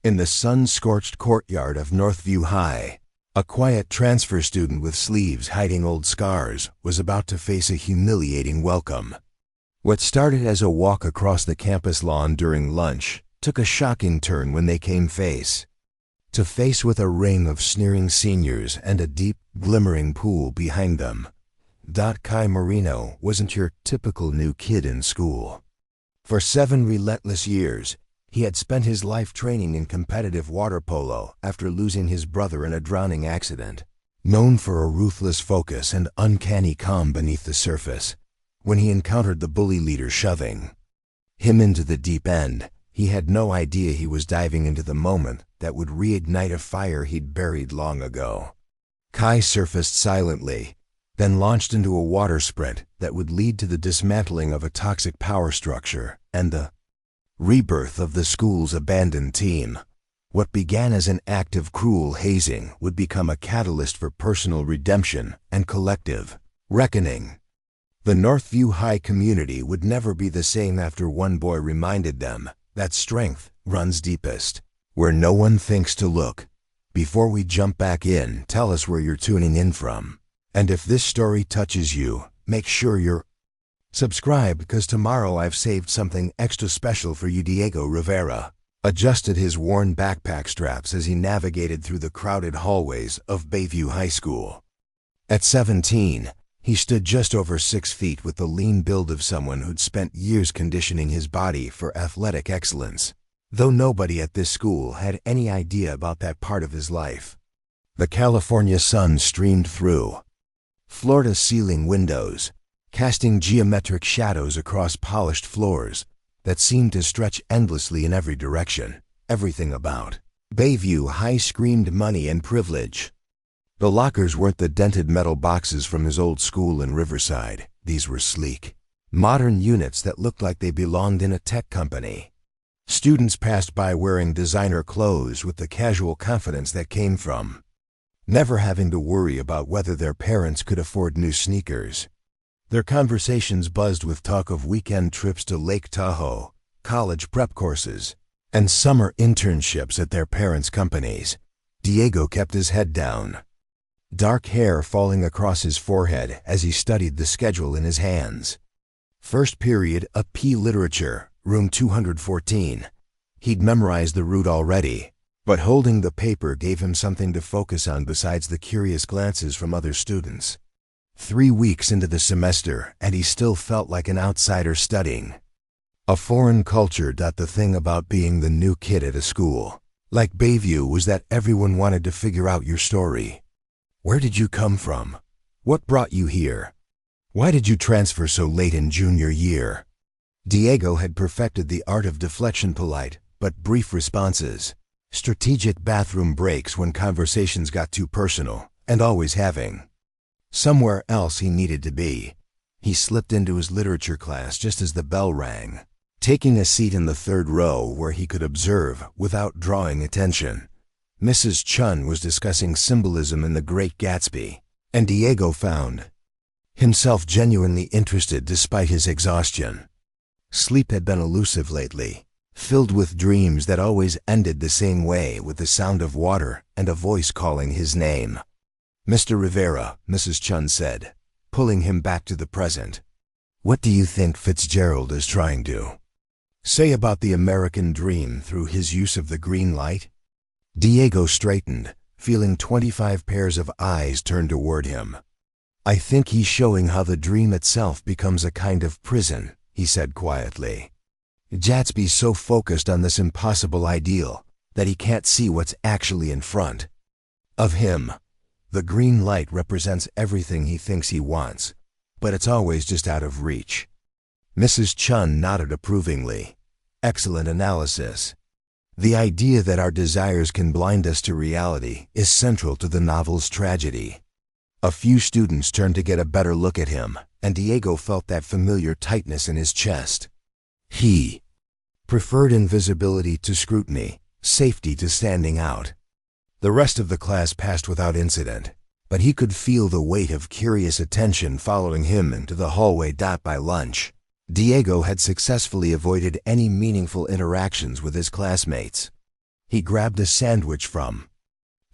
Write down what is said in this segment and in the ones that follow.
In the sun-scorched courtyard of Northview High, a quiet transfer student with sleeves hiding old scars was about to face a humiliating welcome. What started as a walk across the campus lawn during lunch took a shocking turn when they came face to face with a ring of sneering seniors and a deep, glimmering pool behind them. Moreno wasn't your typical new kid in school. For 7 relentless years, he had spent his life training in competitive water polo after losing his brother in a drowning accident. Known for a ruthless focus and uncanny calm beneath the surface, when he encountered the bully leader shoving him into the deep end, he had no idea he was diving into the moment that would reignite a fire he'd buried long ago. Kai surfaced silently, then launched into a water sprint that would lead to the dismantling of a toxic power structure and the rebirth of the school's abandoned team. What began as an act of cruel hazing would become a catalyst for personal redemption and collective reckoning. The Northview High community would never be the same after one boy reminded them that strength runs deepest where no one thinks to look. Before we jump back in, tell us where you're tuning in from. And if this story touches you, make sure you're subscribe, because tomorrow I've saved something extra special for you. Diego Rivera adjusted his worn backpack straps as he navigated through the crowded hallways of Bayview High School. At 17, he stood just over 6 feet with the lean build of someone who'd spent years conditioning his body for athletic excellence, though nobody at this school had any idea about that part of his life. The California sun streamed through floor-to-ceiling windows, casting geometric shadows across polished floors that seemed to stretch endlessly in every direction. Everything about Bayview High screamed money and privilege. The lockers weren't the dented metal boxes from his old school in Riverside. These were sleek, modern units that looked like they belonged in a tech company. Students passed by wearing designer clothes with the casual confidence that came from never having to worry about whether their parents could afford new sneakers. Their conversations buzzed with talk of weekend trips to Lake Tahoe, college prep courses, and summer internships at their parents' companies. Diego kept his head down, dark hair falling across his forehead as he studied the schedule in his hands. First period, a P literature, room 214. He'd memorized the route already, but holding the paper gave him something to focus on besides the curious glances from other students. 3 weeks into the semester, and he still felt like an outsider studying a foreign culture. The thing about being the new kid at a school like Bayview was that everyone wanted to figure out your story. Where did you come from? What brought you here? Why did you transfer so late in junior year? Diego had perfected the art of deflection, polite but brief responses, strategic bathroom breaks when conversations got too personal, and always having somewhere else he needed to be. He slipped into his literature class just as the bell rang, taking a seat in the 3rd row where he could observe without drawing attention. Mrs. Chun was discussing symbolism in The Great Gatsby, and Diego found himself genuinely interested despite his exhaustion. Sleep had been elusive lately, filled with dreams that always ended the same way, with the sound of water and a voice calling his name. "Mr. Rivera," Mrs. Chun said, pulling him back to the present. "What do you think Fitzgerald is trying to say about the American dream through his use of the green light?" Diego straightened, feeling 25 pairs of eyes turned toward him. "I think he's showing how the dream itself becomes a kind of prison," he said quietly. "Gatsby's so focused on this impossible ideal that he can't see what's actually in front of him. The green light represents everything he thinks he wants, but it's always just out of reach." Mrs. Chun nodded approvingly. "Excellent analysis. The idea that our desires can blind us to reality is central to the novel's tragedy." A few students turned to get a better look at him, and Diego felt that familiar tightness in his chest. He preferred invisibility to scrutiny, safety to standing out. The rest of the class passed without incident, but he could feel the weight of curious attention following him into the hallway. By lunch, Diego had successfully avoided any meaningful interactions with his classmates. He grabbed a sandwich from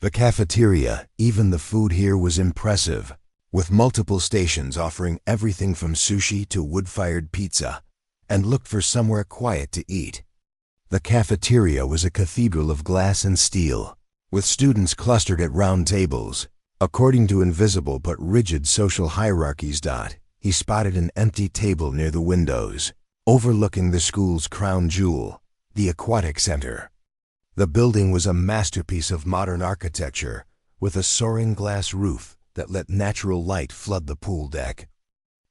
the cafeteria. Even the food here was impressive, with multiple stations offering everything from sushi to wood-fired pizza, and looked for somewhere quiet to eat. The cafeteria was a cathedral of glass and steel, with students clustered at round tables. According to invisible but rigid social hierarchies. He spotted an empty table near the windows, overlooking the school's crown jewel, the aquatic center. The building was a masterpiece of modern architecture, with a soaring glass roof that let natural light flood the pool deck.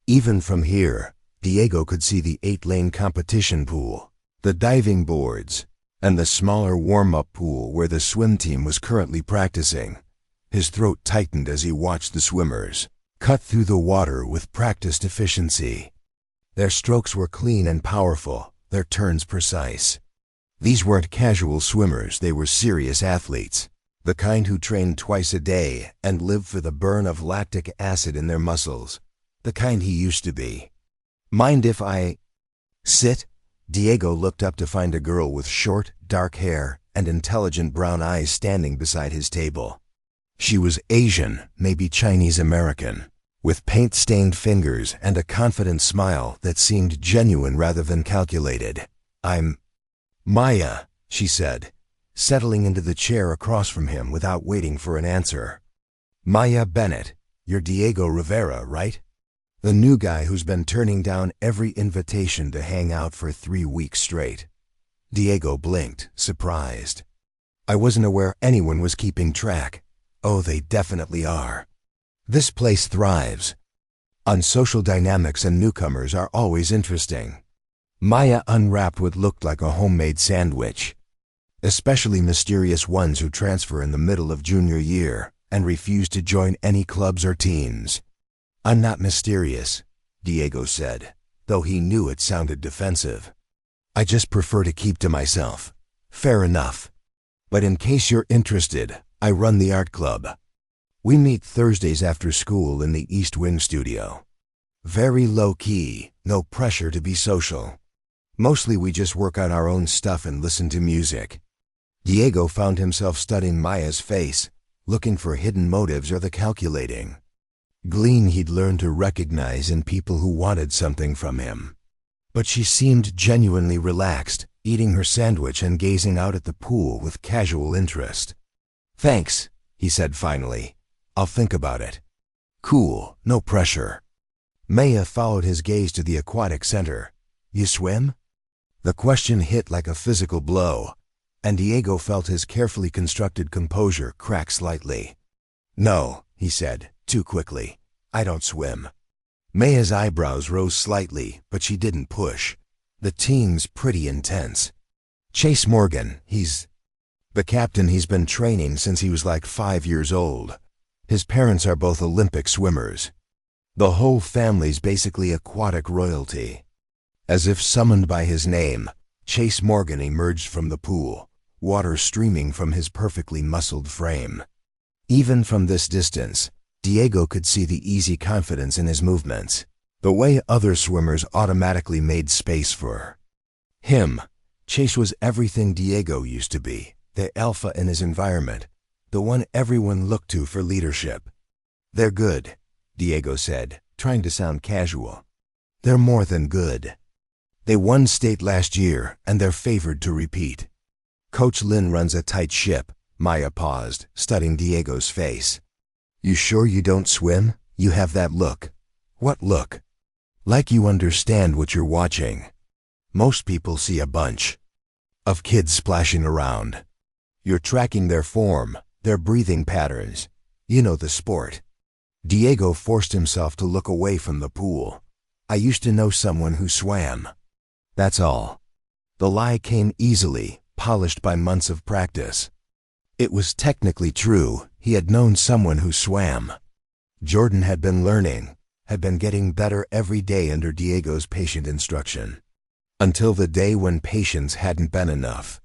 Even from here, Diego could see the 8-lane competition pool, the diving boards, and the smaller warm-up pool where the swim team was currently practicing. His throat tightened as he watched the swimmers cut through the water with practiced efficiency. Their strokes were clean and powerful, their turns precise. These weren't casual swimmers, they were serious athletes, the kind who trained twice a day and lived for the burn of lactic acid in their muscles, the kind he used to be. "Mind if I sit?" Diego looked up to find a girl with short, dark hair and intelligent brown eyes standing beside his table. She was Asian, maybe Chinese American, with paint-stained fingers and a confident smile that seemed genuine rather than calculated. "I'm Maya," she said, settling into the chair across from him without waiting for an answer. "Maya Bennett, you're Diego Rivera, right? The new guy who's been turning down every invitation to hang out for 3 weeks straight." Diego blinked, surprised. "I wasn't aware anyone was keeping track." "Oh, they definitely are. This place thrives on social dynamics, and newcomers are always interesting." Maya unwrapped what looked like a homemade sandwich. "Especially mysterious ones who transfer in the middle of junior year and refuse to join any clubs or teams." "I'm not mysterious," Diego said, though he knew it sounded defensive. "I just prefer to keep to myself." "Fair enough. But in case you're interested, I run the art club. We meet Thursdays after school in the East Wing studio. Very low-key, no pressure to be social. Mostly we just work out our own stuff and listen to music." Diego found himself studying Maya's face, looking for hidden motives or the calculating gleam he'd learned to recognize in people who wanted something from him. But she seemed genuinely relaxed, eating her sandwich and gazing out at the pool with casual interest. "Thanks," he said finally. "I'll think about it." "Cool, no pressure." Maya followed his gaze to the aquatic center. "You swim?" The question hit like a physical blow, and Diego felt his carefully constructed composure crack slightly. "No," he said, too quickly. "I don't swim." Maya's eyebrows rose slightly, but she didn't push. "The team's pretty intense. Chase Morgan, he's the captain. He's been training since he was like 5 years old. His parents are both Olympic swimmers. The whole family's basically aquatic royalty." As if summoned by his name, Chase Morgan emerged from the pool, water streaming from his perfectly muscled frame. Even from this distance, Diego could see the easy confidence in his movements, the way other swimmers automatically made space for him. Chase was everything Diego used to be, the alpha in his environment, the one everyone looked to for leadership. "They're good," Diego said, trying to sound casual. "They're more than good. They won state last year, and they're favored to repeat. Coach Lin runs a tight ship." Maya paused, studying Diego's face. "You sure you don't swim? You have that look." "What look?" "Like you understand what you're watching. Most people see a bunch of kids splashing around. You're tracking their form, their breathing patterns. You know the sport." Diego forced himself to look away from the pool. "I used to know someone who swam. That's all." The lie came easily, polished by months of practice. It was technically true. He had known someone who swam. Jordan had been learning, had been getting better every day under Diego's patient instruction. Until the day when patience hadn't been enough.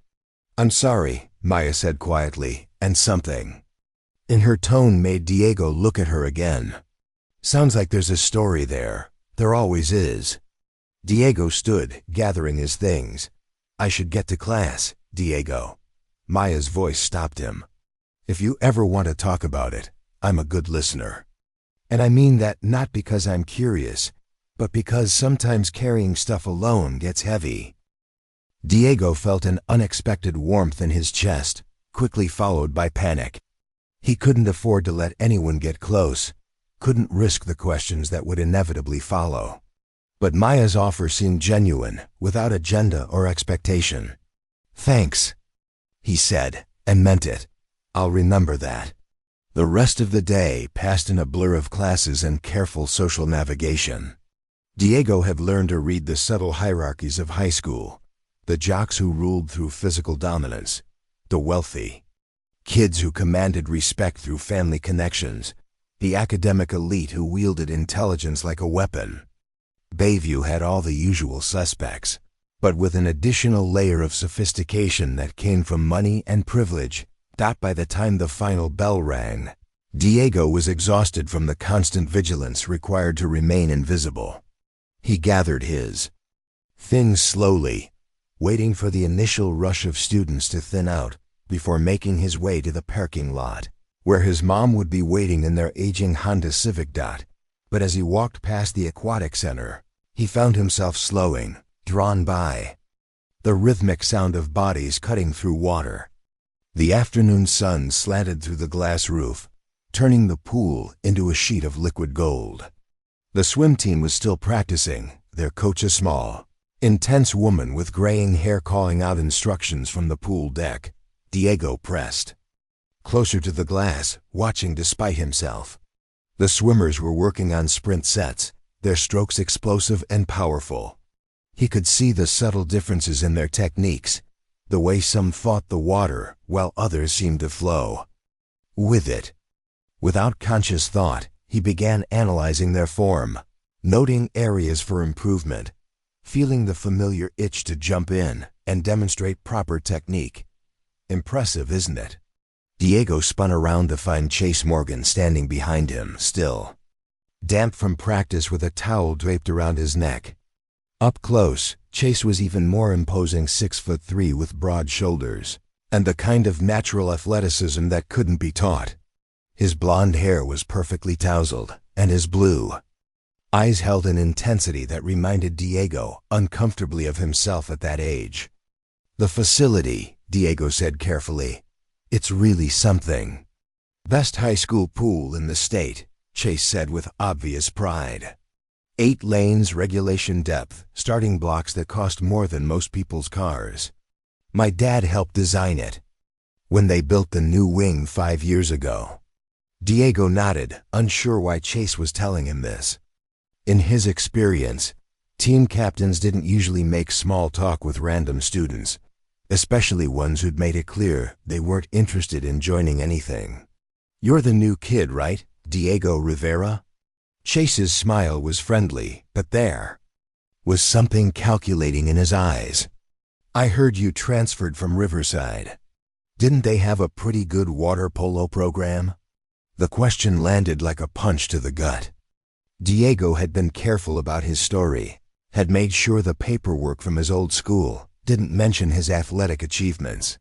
"I'm sorry," Maya said quietly, and something in her tone made Diego look at her again. "Sounds like there's a story there. There always is." Diego stood, gathering his things. "I should get to class, Diego." Maya's voice stopped him. "If you ever want to talk about it, I'm a good listener. And I mean that not because I'm curious, but because sometimes carrying stuff alone gets heavy." Diego felt an unexpected warmth in his chest, quickly followed by panic. He couldn't afford to let anyone get close, couldn't risk the questions that would inevitably follow. But Maya's offer seemed genuine, without agenda or expectation. "Thanks," he said, and meant it. "I'll remember that." The rest of the day passed in a blur of classes and careful social navigation. Diego had learned to read the subtle hierarchies of high school, the jocks who ruled through physical dominance, the wealthy, kids who commanded respect through family connections, the academic elite who wielded intelligence like a weapon. Bayview had all the usual suspects, but with an additional layer of sophistication that came from money and privilege. By the time the final bell rang, Diego was exhausted from the constant vigilance required to remain invisible. He gathered his things slowly, waiting for the initial rush of students to thin out before making his way to the parking lot, where his mom would be waiting in their aging Honda Civic. But as he walked past the aquatic center, he found himself slowing, drawn by the rhythmic sound of bodies cutting through water. The afternoon sun slanted through the glass roof, turning the pool into a sheet of liquid gold. The swim team was still practicing, their coach a small, intense woman with graying hair calling out instructions from the pool deck. Diego pressed closer to the glass, watching despite himself. The swimmers were working on sprint sets, their strokes explosive and powerful. He could see the subtle differences in their techniques, the way some fought the water while others seemed to flow with it. Without conscious thought, he began analyzing their form, noting areas for improvement, feeling the familiar itch to jump in and demonstrate proper technique. Impressive, isn't it? Diego spun around to find Chase Morgan standing behind him, still damp from practice with a towel draped around his neck. Up close, Chase was even more imposing, 6'3" with broad shoulders, and the kind of natural athleticism that couldn't be taught. His blonde hair was perfectly tousled, and his blue eyes held an intensity that reminded Diego uncomfortably of himself at that age. "The facility," Diego said carefully. "It's really something." "Best high school pool in the state," Chase said with obvious pride. 8 lanes, regulation depth, starting blocks that cost more than most people's cars. "My dad helped design it when they built the new wing 5 years ago." Diego nodded, unsure why Chase was telling him this. In his experience, team captains didn't usually make small talk with random students, especially ones who'd made it clear they weren't interested in joining anything. "You're the new kid, right, Diego Rivera?" Chase's smile was friendly, but there was something calculating in his eyes. "I heard you transferred from Riverside. Didn't they have a pretty good water polo program?" The question landed like a punch to the gut. Diego had been careful about his story, had made sure the paperwork from his old school didn't mention his athletic achievements.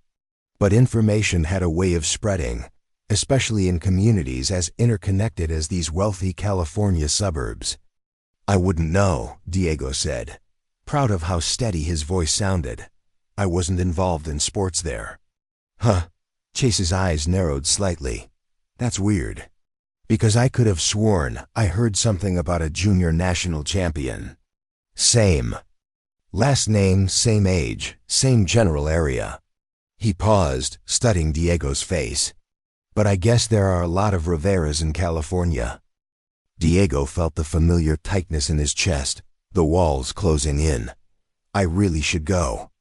But information had a way of spreading, especially in communities as interconnected as these wealthy California suburbs. "I wouldn't know," Diego said, proud of how steady his voice sounded. "I wasn't involved in sports there." "Huh." Chase's eyes narrowed slightly. "That's weird. Because I could have sworn I heard something about a junior national champion. Same last name, same age, same general area." He paused, studying Diego's face. "But I guess there are a lot of Riveras in California." Diego felt the familiar tightness in his chest, the walls closing in. "I really should go.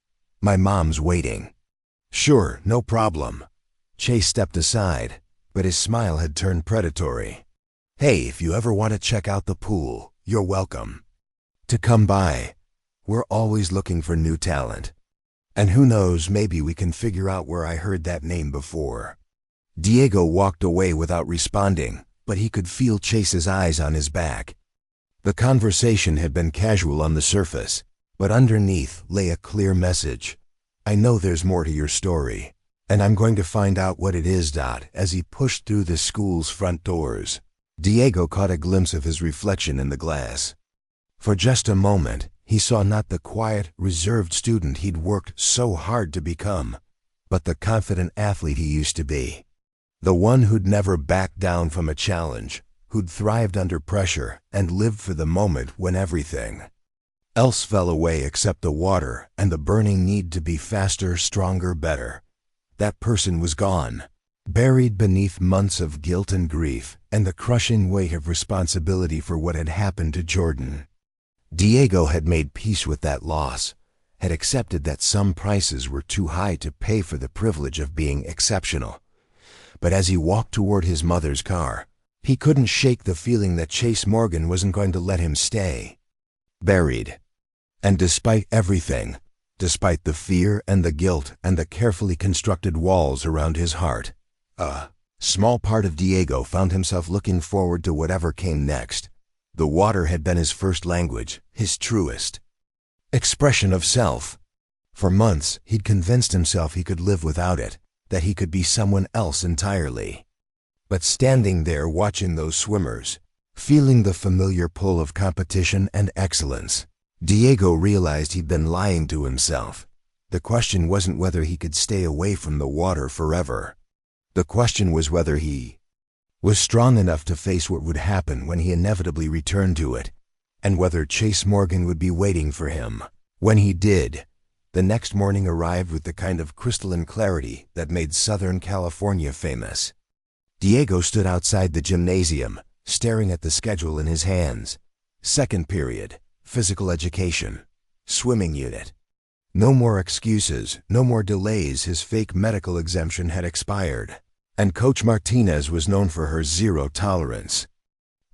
My mom's waiting." "Sure, no problem." Chase stepped aside, but his smile had turned predatory. "Hey, if you ever want to check out the pool, you're welcome to come by. We're always looking for new talent. And who knows, maybe we can figure out where I heard that name before." Diego walked away without responding, but he could feel Chase's eyes on his back. The conversation had been casual on the surface, but underneath lay a clear message. "I know there's more to your story. And I'm going to find out what it is. As he pushed through the school's front doors, Diego caught a glimpse of his reflection in the glass. For just a moment, he saw not the quiet, reserved student he'd worked so hard to become, but the confident athlete he used to be. The one who'd never backed down from a challenge, who'd thrived under pressure and lived for the moment when everything else fell away except the water and the burning need to be faster, stronger, better. That person was gone, buried beneath months of guilt and grief and the crushing weight of responsibility for what had happened to Jordan. Diego had made peace with that loss, had accepted that some prices were too high to pay for the privilege of being exceptional. But as he walked toward his mother's car, he couldn't shake the feeling that Chase Morgan wasn't going to let him stay buried. And despite everything, despite the fear and the guilt and the carefully constructed walls around his heart, a small part of Diego found himself looking forward to whatever came next. The water had been his first language, his truest expression of self. For months, he'd convinced himself he could live without it, that he could be someone else entirely. But standing there watching those swimmers, feeling the familiar pull of competition and excellence, Diego realized he'd been lying to himself. The question wasn't whether he could stay away from the water forever. The question was whether he was strong enough to face what would happen when he inevitably returned to it, and whether Chase Morgan would be waiting for him. When he did, the next morning arrived with the kind of crystalline clarity that made Southern California famous. Diego stood outside the gymnasium, staring at the schedule in his hands. Second period, physical education, swimming unit. No more excuses, no more delays. His fake medical exemption had expired, and Coach Martinez was known for her zero tolerance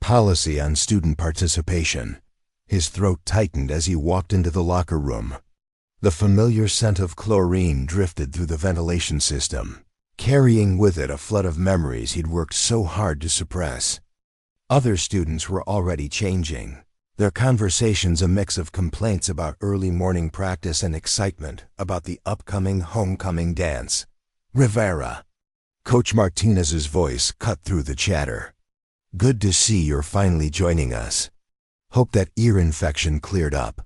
policy on student participation. His throat tightened as he walked into the locker room. The familiar scent of chlorine drifted through the ventilation system, carrying with it a flood of memories he'd worked so hard to suppress. Other students were already changing, their conversations a mix of complaints about early morning practice and excitement about the upcoming homecoming dance. Rivera. Coach Martinez's voice cut through the chatter. Good to see you're finally joining us. Hope that ear infection cleared up.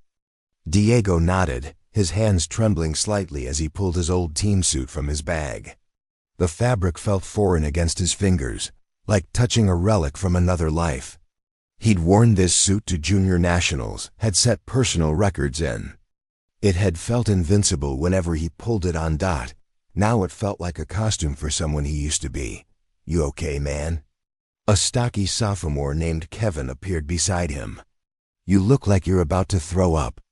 Diego nodded, his hands trembling slightly as he pulled his old team suit from his bag. The fabric felt foreign against his fingers, like touching a relic from another life. He'd worn this suit to junior nationals, had set personal records in. It had felt invincible whenever he pulled it on. Now it felt like a costume for someone he used to be. You okay, man? A stocky sophomore named Kevin appeared beside him. You look like you're about to throw up.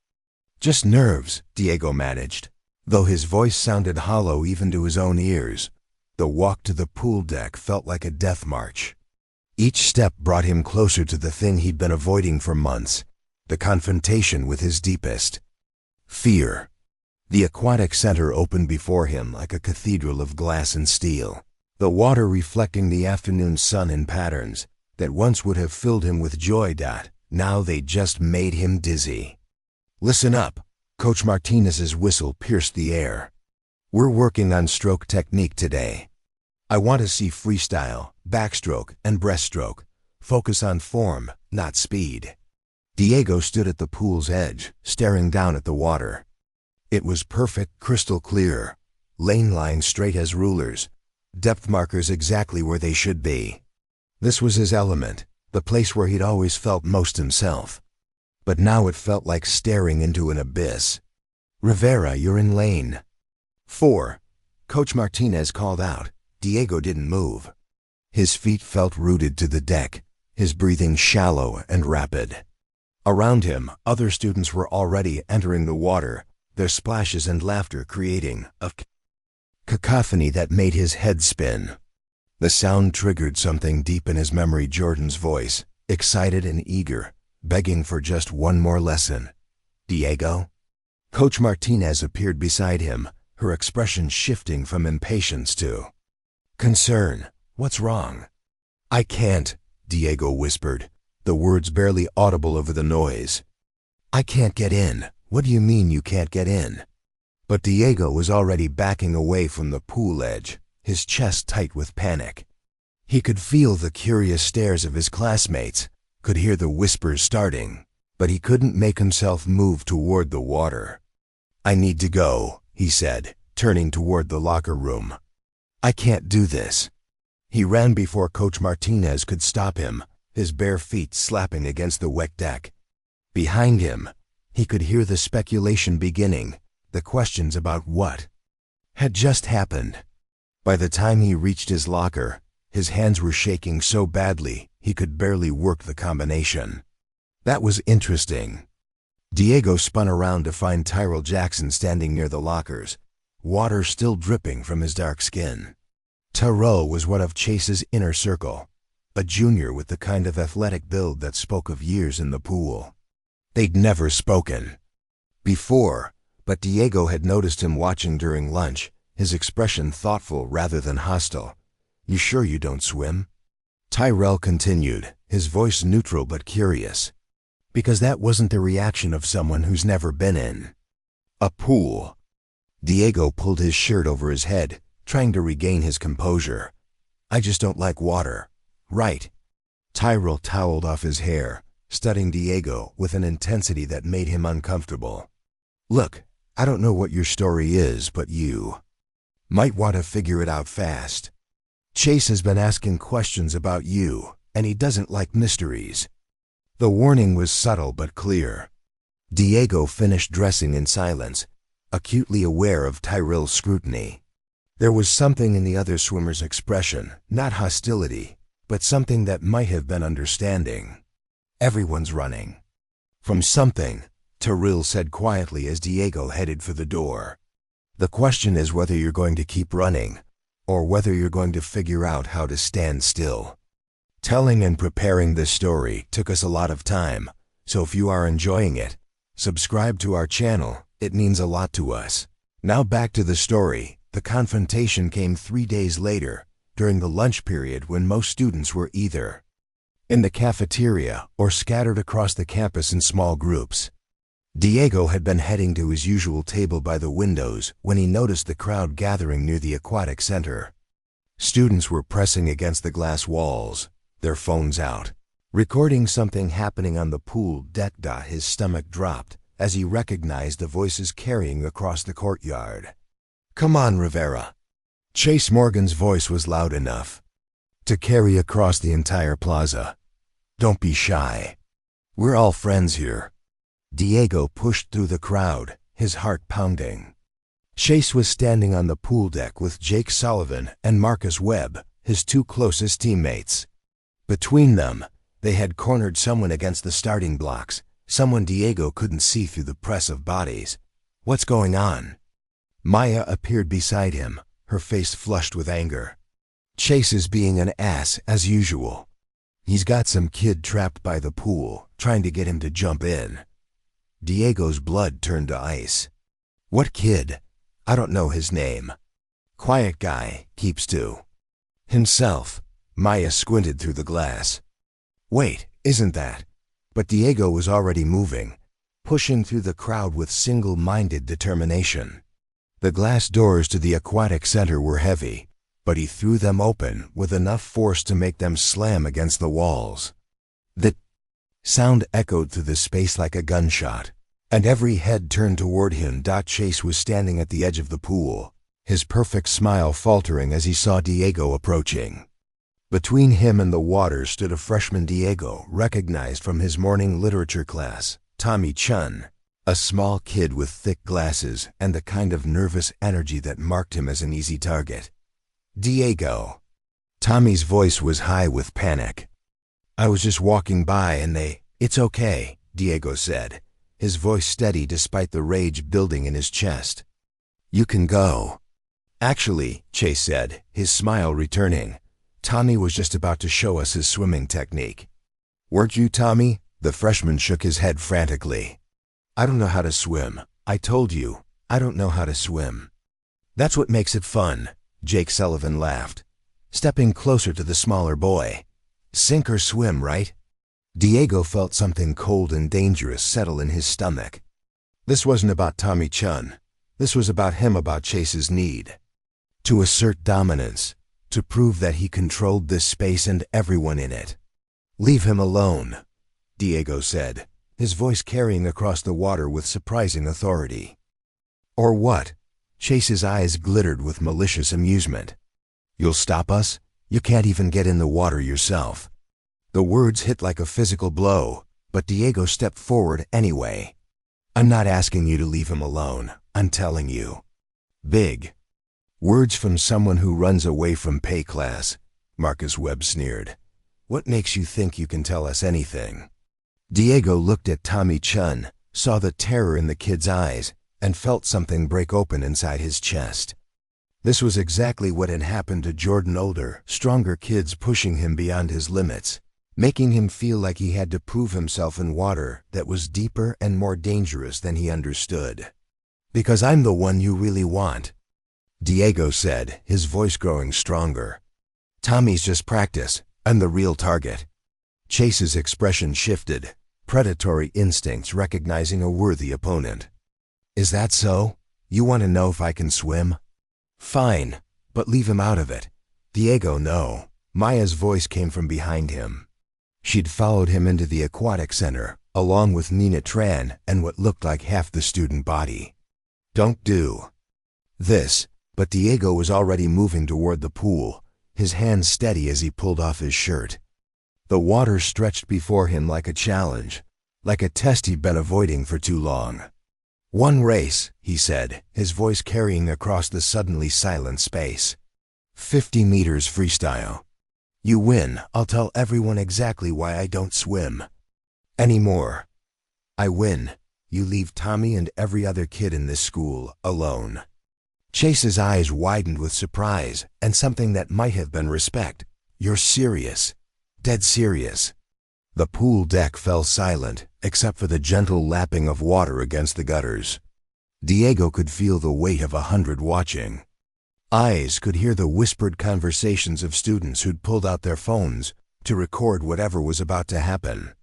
Just nerves, Diego managed, though his voice sounded hollow even to his own ears. The walk to the pool deck felt like a death march. Each step brought him closer to the thing he'd been avoiding for months, the confrontation with his deepest fear. The aquatic center opened before him like a cathedral of glass and steel, the water reflecting the afternoon sun in patterns that once would have filled him with joy. Now they just made him dizzy. Listen up, Coach Martinez's whistle pierced the air. We're working on stroke technique today. I want to see freestyle, backstroke, and breaststroke. Focus on form, not speed. Diego stood at the pool's edge, staring down at the water. It was perfect, crystal clear, lane lines straight as rulers, depth markers exactly where they should be. This was his element, the place where he'd always felt most himself. But now it felt like staring into an abyss. Rivera, you're in lane 4. Coach Martinez called out. Diego didn't move. His feet felt rooted to the deck, his breathing shallow and rapid. Around him, other students were already entering the water, their splashes and laughter creating a cacophony that made his head spin. The sound triggered something deep in his memory. Jordan's voice, excited and eager, begging for just one more lesson. Diego? Coach Martinez appeared beside him, her expression shifting from impatience to concern. What's wrong? I can't, Diego whispered, the words barely audible over the noise. I can't get in. What do you mean you can't get in? But Diego was already backing away from the pool edge, his chest tight with panic. He could feel the curious stares of his classmates, could hear the whispers starting, but he couldn't make himself move toward the water. "I need to go," he said, turning toward the locker room. "I can't do this." He ran before Coach Martinez could stop him, his bare feet slapping against the wet deck. Behind him, he could hear the speculation beginning, the questions about what had just happened. By the time he reached his locker, his hands were shaking so badly he could barely work the combination. That was interesting. Diego spun around to find Tyrell Jackson standing near the lockers, water still dripping from his dark skin. Tyrell was one of Chase's inner circle, a junior with the kind of athletic build that spoke of years in the pool. They'd never spoken before, but Diego had noticed him watching during lunch, his expression thoughtful rather than hostile. "You sure you don't swim?" Tyrell continued, his voice neutral but curious. Because that wasn't the reaction of someone who's never been in a pool. Diego pulled his shirt over his head, trying to regain his composure. "I just don't like water." "Right." Tyrell toweled off his hair, studying Diego with an intensity that made him uncomfortable. "Look, I don't know what your story is, but you might want to figure it out fast. Chase has been asking questions about you, and he doesn't like mysteries." The warning was subtle but clear. Diego finished dressing in silence, acutely aware of Tyrell's scrutiny. There was something in the other swimmer's expression, not hostility, but something that might have been understanding. "Everyone's running from something," Tyrell said quietly as Diego headed for the door. "The question is whether you're going to keep running, or whether you're going to figure out how to stand still." Telling and preparing this story took us a lot of time, so if you are enjoying it, subscribe to our channel, it means a lot to us. Now back to the story. The confrontation came 3 days later, during the lunch period when most students were either in the cafeteria or scattered across the campus in small groups. Diego had been heading to his usual table by the windows when he noticed the crowd gathering near the aquatic center. Students were pressing against the glass walls, their phones out, recording something happening on the pool deck. His stomach dropped as he recognized the voices carrying across the courtyard. "Come on, Rivera." Chase Morgan's voice was loud enough to carry across the entire plaza. "Don't be shy. We're all friends here." Diego pushed through the crowd, his heart pounding. Chase was standing on the pool deck with Jake Sullivan and Marcus Webb, his 2 closest teammates. Between them, they had cornered someone against the starting blocks, someone Diego couldn't see through the press of bodies. "What's going on?" Maya appeared beside him, her face flushed with anger. "Chase is being an ass, as usual. He's got some kid trapped by the pool, trying to get him to jump in." Diego's blood turned to ice. "What kid?" "I don't know his name. Quiet guy, keeps to himself." Maya squinted through the glass. "Wait, isn't that?" But Diego was already moving, pushing through the crowd with single-minded determination. The glass doors to the aquatic center were heavy, but he threw them open with enough force to make them slam against the walls. The sound echoed through the space like a gunshot, and every head turned toward him. Chase was standing at the edge of the pool, his perfect smile faltering as he saw Diego approaching. Between him and the water stood a freshman Diego recognized from his morning literature class, Tommy Chun, a small kid with thick glasses and the kind of nervous energy that marked him as an easy target. "Diego." Tommy's voice was high with panic. "I was just walking by and It's okay," Diego said, his voice steady despite the rage building in his chest. "You can go." "Actually," Chase said, his smile returning, "Tommy was just about to show us his swimming technique." "Weren't you, Tommy?" The freshman shook his head frantically. "I don't know how to swim. I told you, I don't know how to swim." "That's what makes it fun," Jake Sullivan laughed, stepping closer to the smaller boy. "Sink or swim, right?" Diego felt something cold and dangerous settle in his stomach. This wasn't about Tommy Chun. This was about him, about Chase's need to assert dominance, to prove that he controlled this space and everyone in it. "Leave him alone," Diego said, his voice carrying across the water with surprising authority. "Or what?" Chase's eyes glittered with malicious amusement. "You'll stop us? You can't even get in the water yourself." The words hit like a physical blow, but Diego stepped forward anyway. "I'm not asking you to leave him alone. I'm telling you." Big words from someone who runs away from pay class, Marcus Webb sneered. "What makes you think you can tell us anything?" Diego looked at Tommy Chun, saw the terror in the kid's eyes, and felt something break open inside his chest. This was exactly what had happened to Jordan: older, stronger kids pushing him beyond his limits, making him feel like he had to prove himself in water that was deeper and more dangerous than he understood. "Because I'm the one you really want," Diego said, his voice growing stronger. "Tommy's just practice. I'm the real target." Chase's expression shifted, predatory instincts recognizing a worthy opponent. "Is that so? You want to know if I can swim? Fine, but leave him out of it." "Diego, no." Maya's voice came from behind him. She'd followed him into the aquatic center, along with Nina Tran and what looked like half the student body. "Don't do this." But Diego was already moving toward the pool, his hands steady as he pulled off his shirt. The water stretched before him like a challenge, like a test he'd been avoiding for too long. "One race," he said, his voice carrying across the suddenly silent space. 50 meters freestyle. You win, I'll tell everyone exactly why I don't swim anymore. I win, you leave Tommy and every other kid in this school alone." Chase's eyes widened with surprise and something that might have been respect. "You're serious? Dead serious?" The pool deck fell silent, except for the gentle lapping of water against the gutters. Diego could feel the weight of 100 watching. Eyes could hear the whispered conversations of students who'd pulled out their phones to record whatever was about to happen.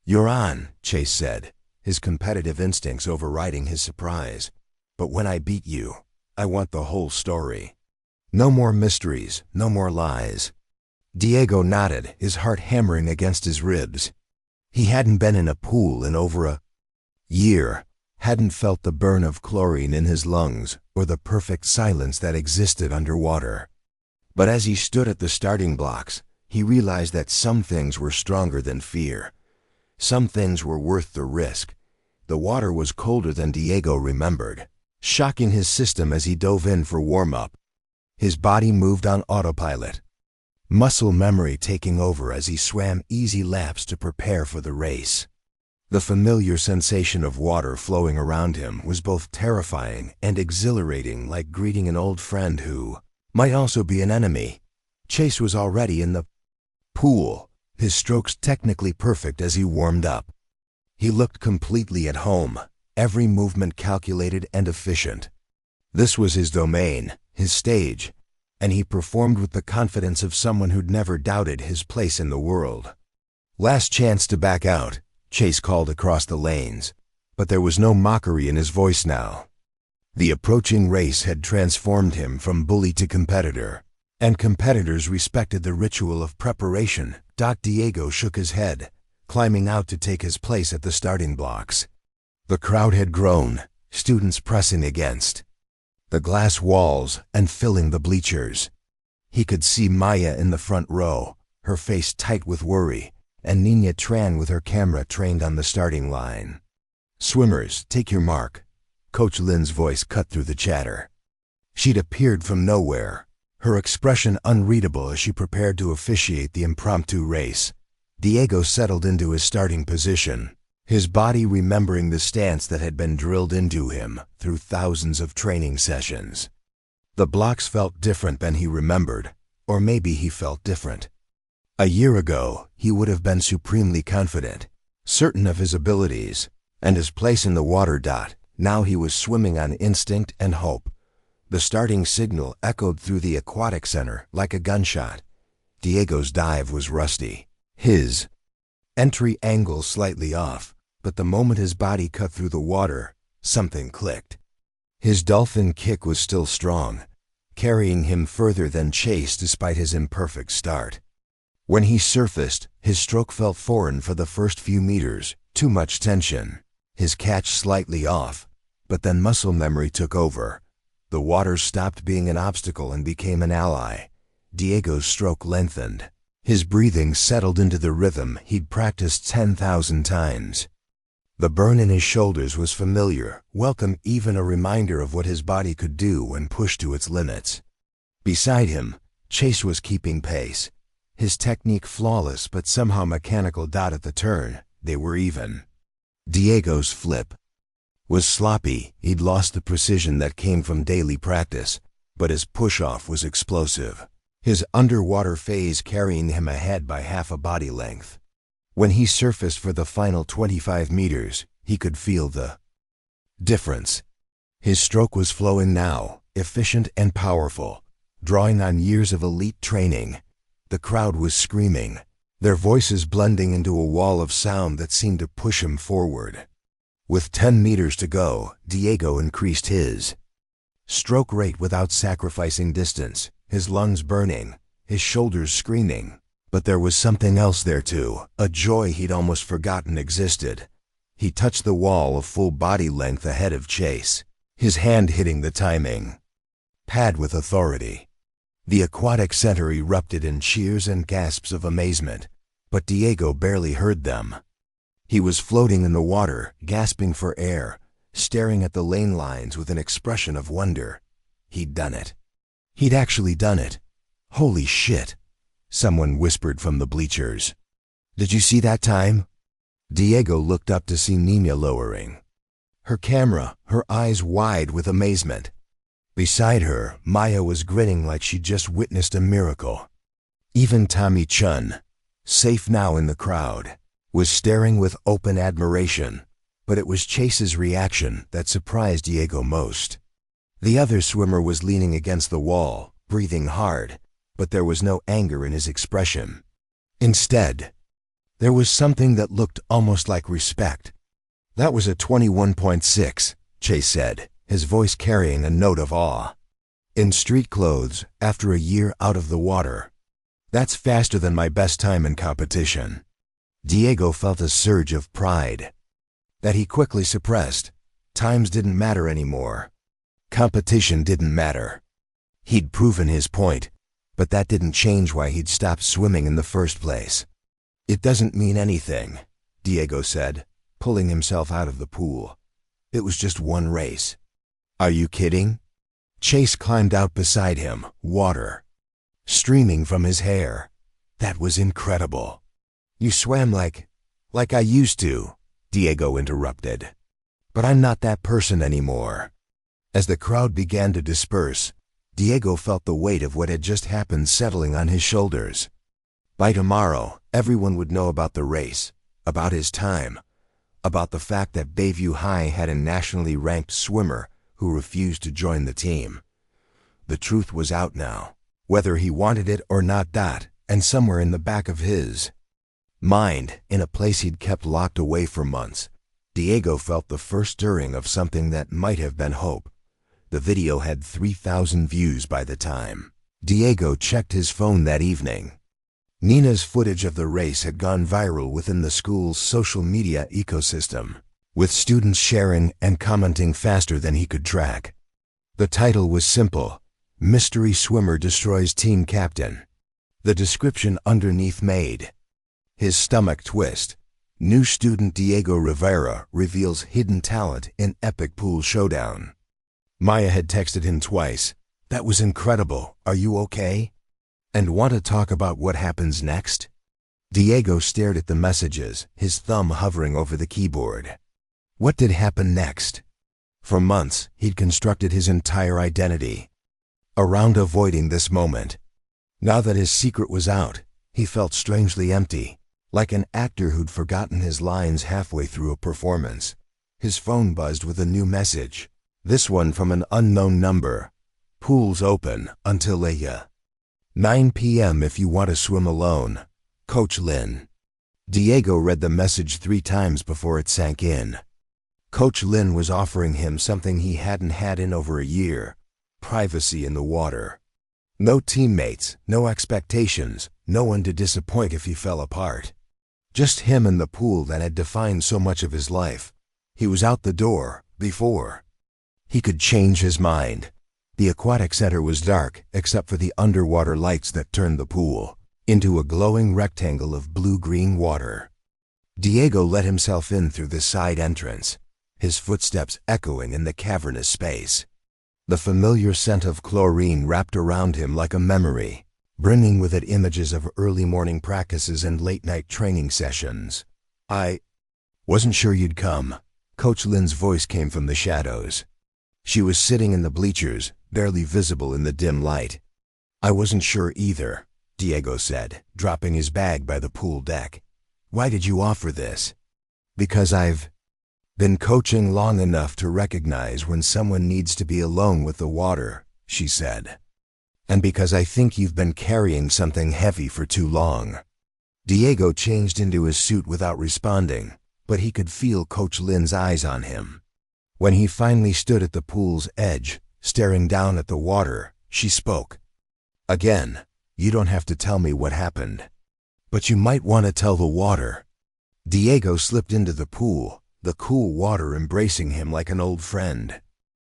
"You're on," Chase said, his competitive instincts overriding his surprise. "But when I beat you, I want the whole story. No more mysteries, no more lies." Diego nodded, his heart hammering against his ribs. He hadn't been in a pool in over a year, hadn't felt the burn of chlorine in his lungs or the perfect silence that existed underwater. But as he stood at the starting blocks, he realized that some things were stronger than fear. Some things were worth the risk. The water was colder than Diego remembered, shocking his system as he dove in for warm-up. His body moved on autopilot, muscle memory taking over as he swam easy laps to prepare for the race. The familiar sensation of water flowing around him was both terrifying and exhilarating, like greeting an old friend who might also be an enemy. Chase was already in the pool, his strokes technically perfect as he warmed up. He looked completely at home, every movement calculated and efficient. This was his domain, his stage, and he performed with the confidence of someone who'd never doubted his place in the world. "Last chance to back out," Chase called across the lanes, but there was no mockery in his voice now. The approaching race had transformed him from bully to competitor, and competitors respected the ritual of preparation. Diego shook his head, climbing out to take his place at the starting blocks. The crowd had grown, students pressing against the glass walls and filling the bleachers. He could see Maya in the front row, her face tight with worry, and Nina Tran with her camera trained on the starting line. "Swimmers, take your mark." Coach Lynn's voice cut through the chatter. She'd appeared from nowhere, her expression unreadable as she prepared to officiate the impromptu race. Diego settled into his starting position, his body remembering the stance that had been drilled into him through thousands of training sessions. The blocks felt different than he remembered, or maybe he felt different. A year ago, he would have been supremely confident, certain of his abilities and his place in the water. Now he was swimming on instinct and hope. The starting signal echoed through the aquatic center like a gunshot. Diego's dive was rusty, his entry angle slightly off, but the moment his body cut through the water, something clicked. His dolphin kick was still strong, carrying him further than Chase despite his imperfect start. When he surfaced, his stroke felt foreign for the first few meters, too much tension. His catch slightly off, but then muscle memory took over. The water stopped being an obstacle and became an ally. Diego's stroke lengthened. His breathing settled into the rhythm he'd practiced 10,000 times. The burn in his shoulders was familiar, welcome, even a reminder of what his body could do when pushed to its limits. Beside him, Chase was keeping pace. His technique flawless but somehow mechanical. At the turn, they were even. Diego's flip was sloppy. He'd lost the precision that came from daily practice, but his push-off was explosive. His underwater phase carrying him ahead by half a body length. When he surfaced for the final 25 meters, he could feel the difference. His stroke was flowing now, efficient and powerful, drawing on years of elite training. The crowd was screaming, their voices blending into a wall of sound that seemed to push him forward. With 10 meters to go, Diego increased his stroke rate without sacrificing distance, his lungs burning, his shoulders screaming. But there was something else there too, a joy he'd almost forgotten existed. He touched the wall a full body length ahead of Chase, his hand hitting the timing pad with authority. The aquatic center erupted in cheers and gasps of amazement, but Diego barely heard them. He was floating in the water, gasping for air, staring at the lane lines with an expression of wonder. He'd done it. He'd actually done it. Holy shit, someone whispered from the bleachers. Did you see that time? Diego looked up to see Nina lowering her camera, her eyes wide with amazement. Beside her, Maya was grinning like she'd just witnessed a miracle. Even Tommy Chun, safe now in the crowd, was staring with open admiration, but it was Chase's reaction that surprised Diego most. The other swimmer was leaning against the wall, breathing hard, but there was no anger in his expression. Instead, there was something that looked almost like respect. That was a 21.6, Chase said, his voice carrying a note of awe. In street clothes, after a year out of the water. That's faster than my best time in competition. Diego felt a surge of pride that he quickly suppressed. Times didn't matter anymore. Competition didn't matter. He'd proven his point, but that didn't change why he'd stopped swimming in the first place. It doesn't mean anything, Diego said, pulling himself out of the pool. It was just one race. Are you kidding? Chase climbed out beside him, water streaming from his hair. That was incredible. You swam like I used to, Diego interrupted. But I'm not that person anymore. As the crowd began to disperse, Diego felt the weight of what had just happened settling on his shoulders. By tomorrow, everyone would know about the race, about his time, about the fact that Bayview High had a nationally ranked swimmer who refused to join the team. The truth was out now, whether he wanted it or not. And somewhere in the back of his mind, in a place he'd kept locked away for months, Diego felt the first stirring of something that might have been hope. The video had 3,000 views by the time Diego checked his phone that evening. Nina's footage of the race had gone viral within the school's social media ecosystem, with students sharing and commenting faster than he could track. The title was simple: Mystery Swimmer Destroys Team Captain. The description underneath made his stomach twist. New student Diego Rivera reveals hidden talent in epic pool showdown. Maya had texted him twice. That was incredible. Are you okay? And want to talk about what happens next? Diego stared at the messages, his thumb hovering over the keyboard. What did happen next? For months, he'd constructed his entire identity around avoiding this moment. Now that his secret was out, he felt strangely empty, like an actor who'd forgotten his lines halfway through a performance. His phone buzzed with a new message, this one from an unknown number. Pools open until 9 p.m. if you want to swim alone. Coach Lynn. Diego read the message 3 times before it sank in. Coach Lin was offering him something he hadn't had in over a year: privacy in the water. No teammates, no expectations, no one to disappoint if he fell apart. Just him and the pool that had defined so much of his life. He was out the door before he could change his mind. The aquatic center was dark except for the underwater lights that turned the pool into a glowing rectangle of blue-green water. Diego let himself in through the side entrance, his footsteps echoing in the cavernous space. The familiar scent of chlorine wrapped around him like a memory, bringing with it images of early morning practices and late-night training sessions. "I wasn't sure you'd come." Coach Lin's voice came from the shadows. She was sitting in the bleachers, barely visible in the dim light. "I wasn't sure either," Diego said, dropping his bag by the pool deck. "Why did you offer this?" "Because I've been coaching long enough to recognize when someone needs to be alone with the water," she said. "And because I think you've been carrying something heavy for too long." Diego changed into his suit without responding, but he could feel Coach Lin's eyes on him. When he finally stood at the pool's edge, staring down at the water, she spoke. "Again, you don't have to tell me what happened. But you might want to tell the water." Diego slipped into the pool, the cool water embracing him like an old friend.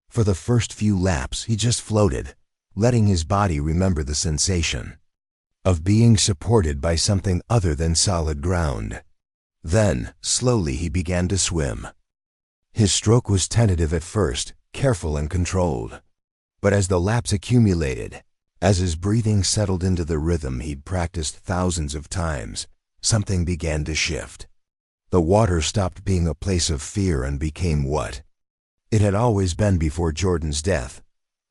For the first few laps, he just floated, letting his body remember the sensation of being supported by something other than solid ground. Then, slowly, he began to swim. His stroke was tentative at first, careful and controlled. But as the laps accumulated, as his breathing settled into the rhythm he'd practiced thousands of times, something began to shift. The water stopped being a place of fear and became what it had always been before Jordan's death: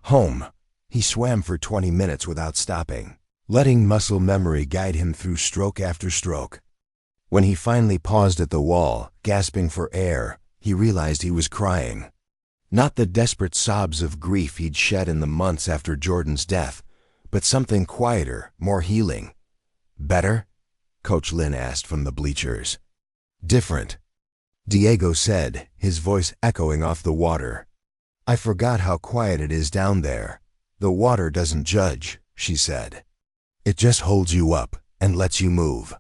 home. He swam for 20 minutes without stopping, letting muscle memory guide him through stroke after stroke. When he finally paused at the wall, gasping for air, he realized he was crying. Not the desperate sobs of grief he'd shed in the months after Jordan's death, but something quieter, more healing. "Better?" Coach Lin asked from the bleachers. "Different," Diego said, his voice echoing off the water. "I forgot how quiet it is down there. The water doesn't judge," she said. "It just holds you up and lets you move.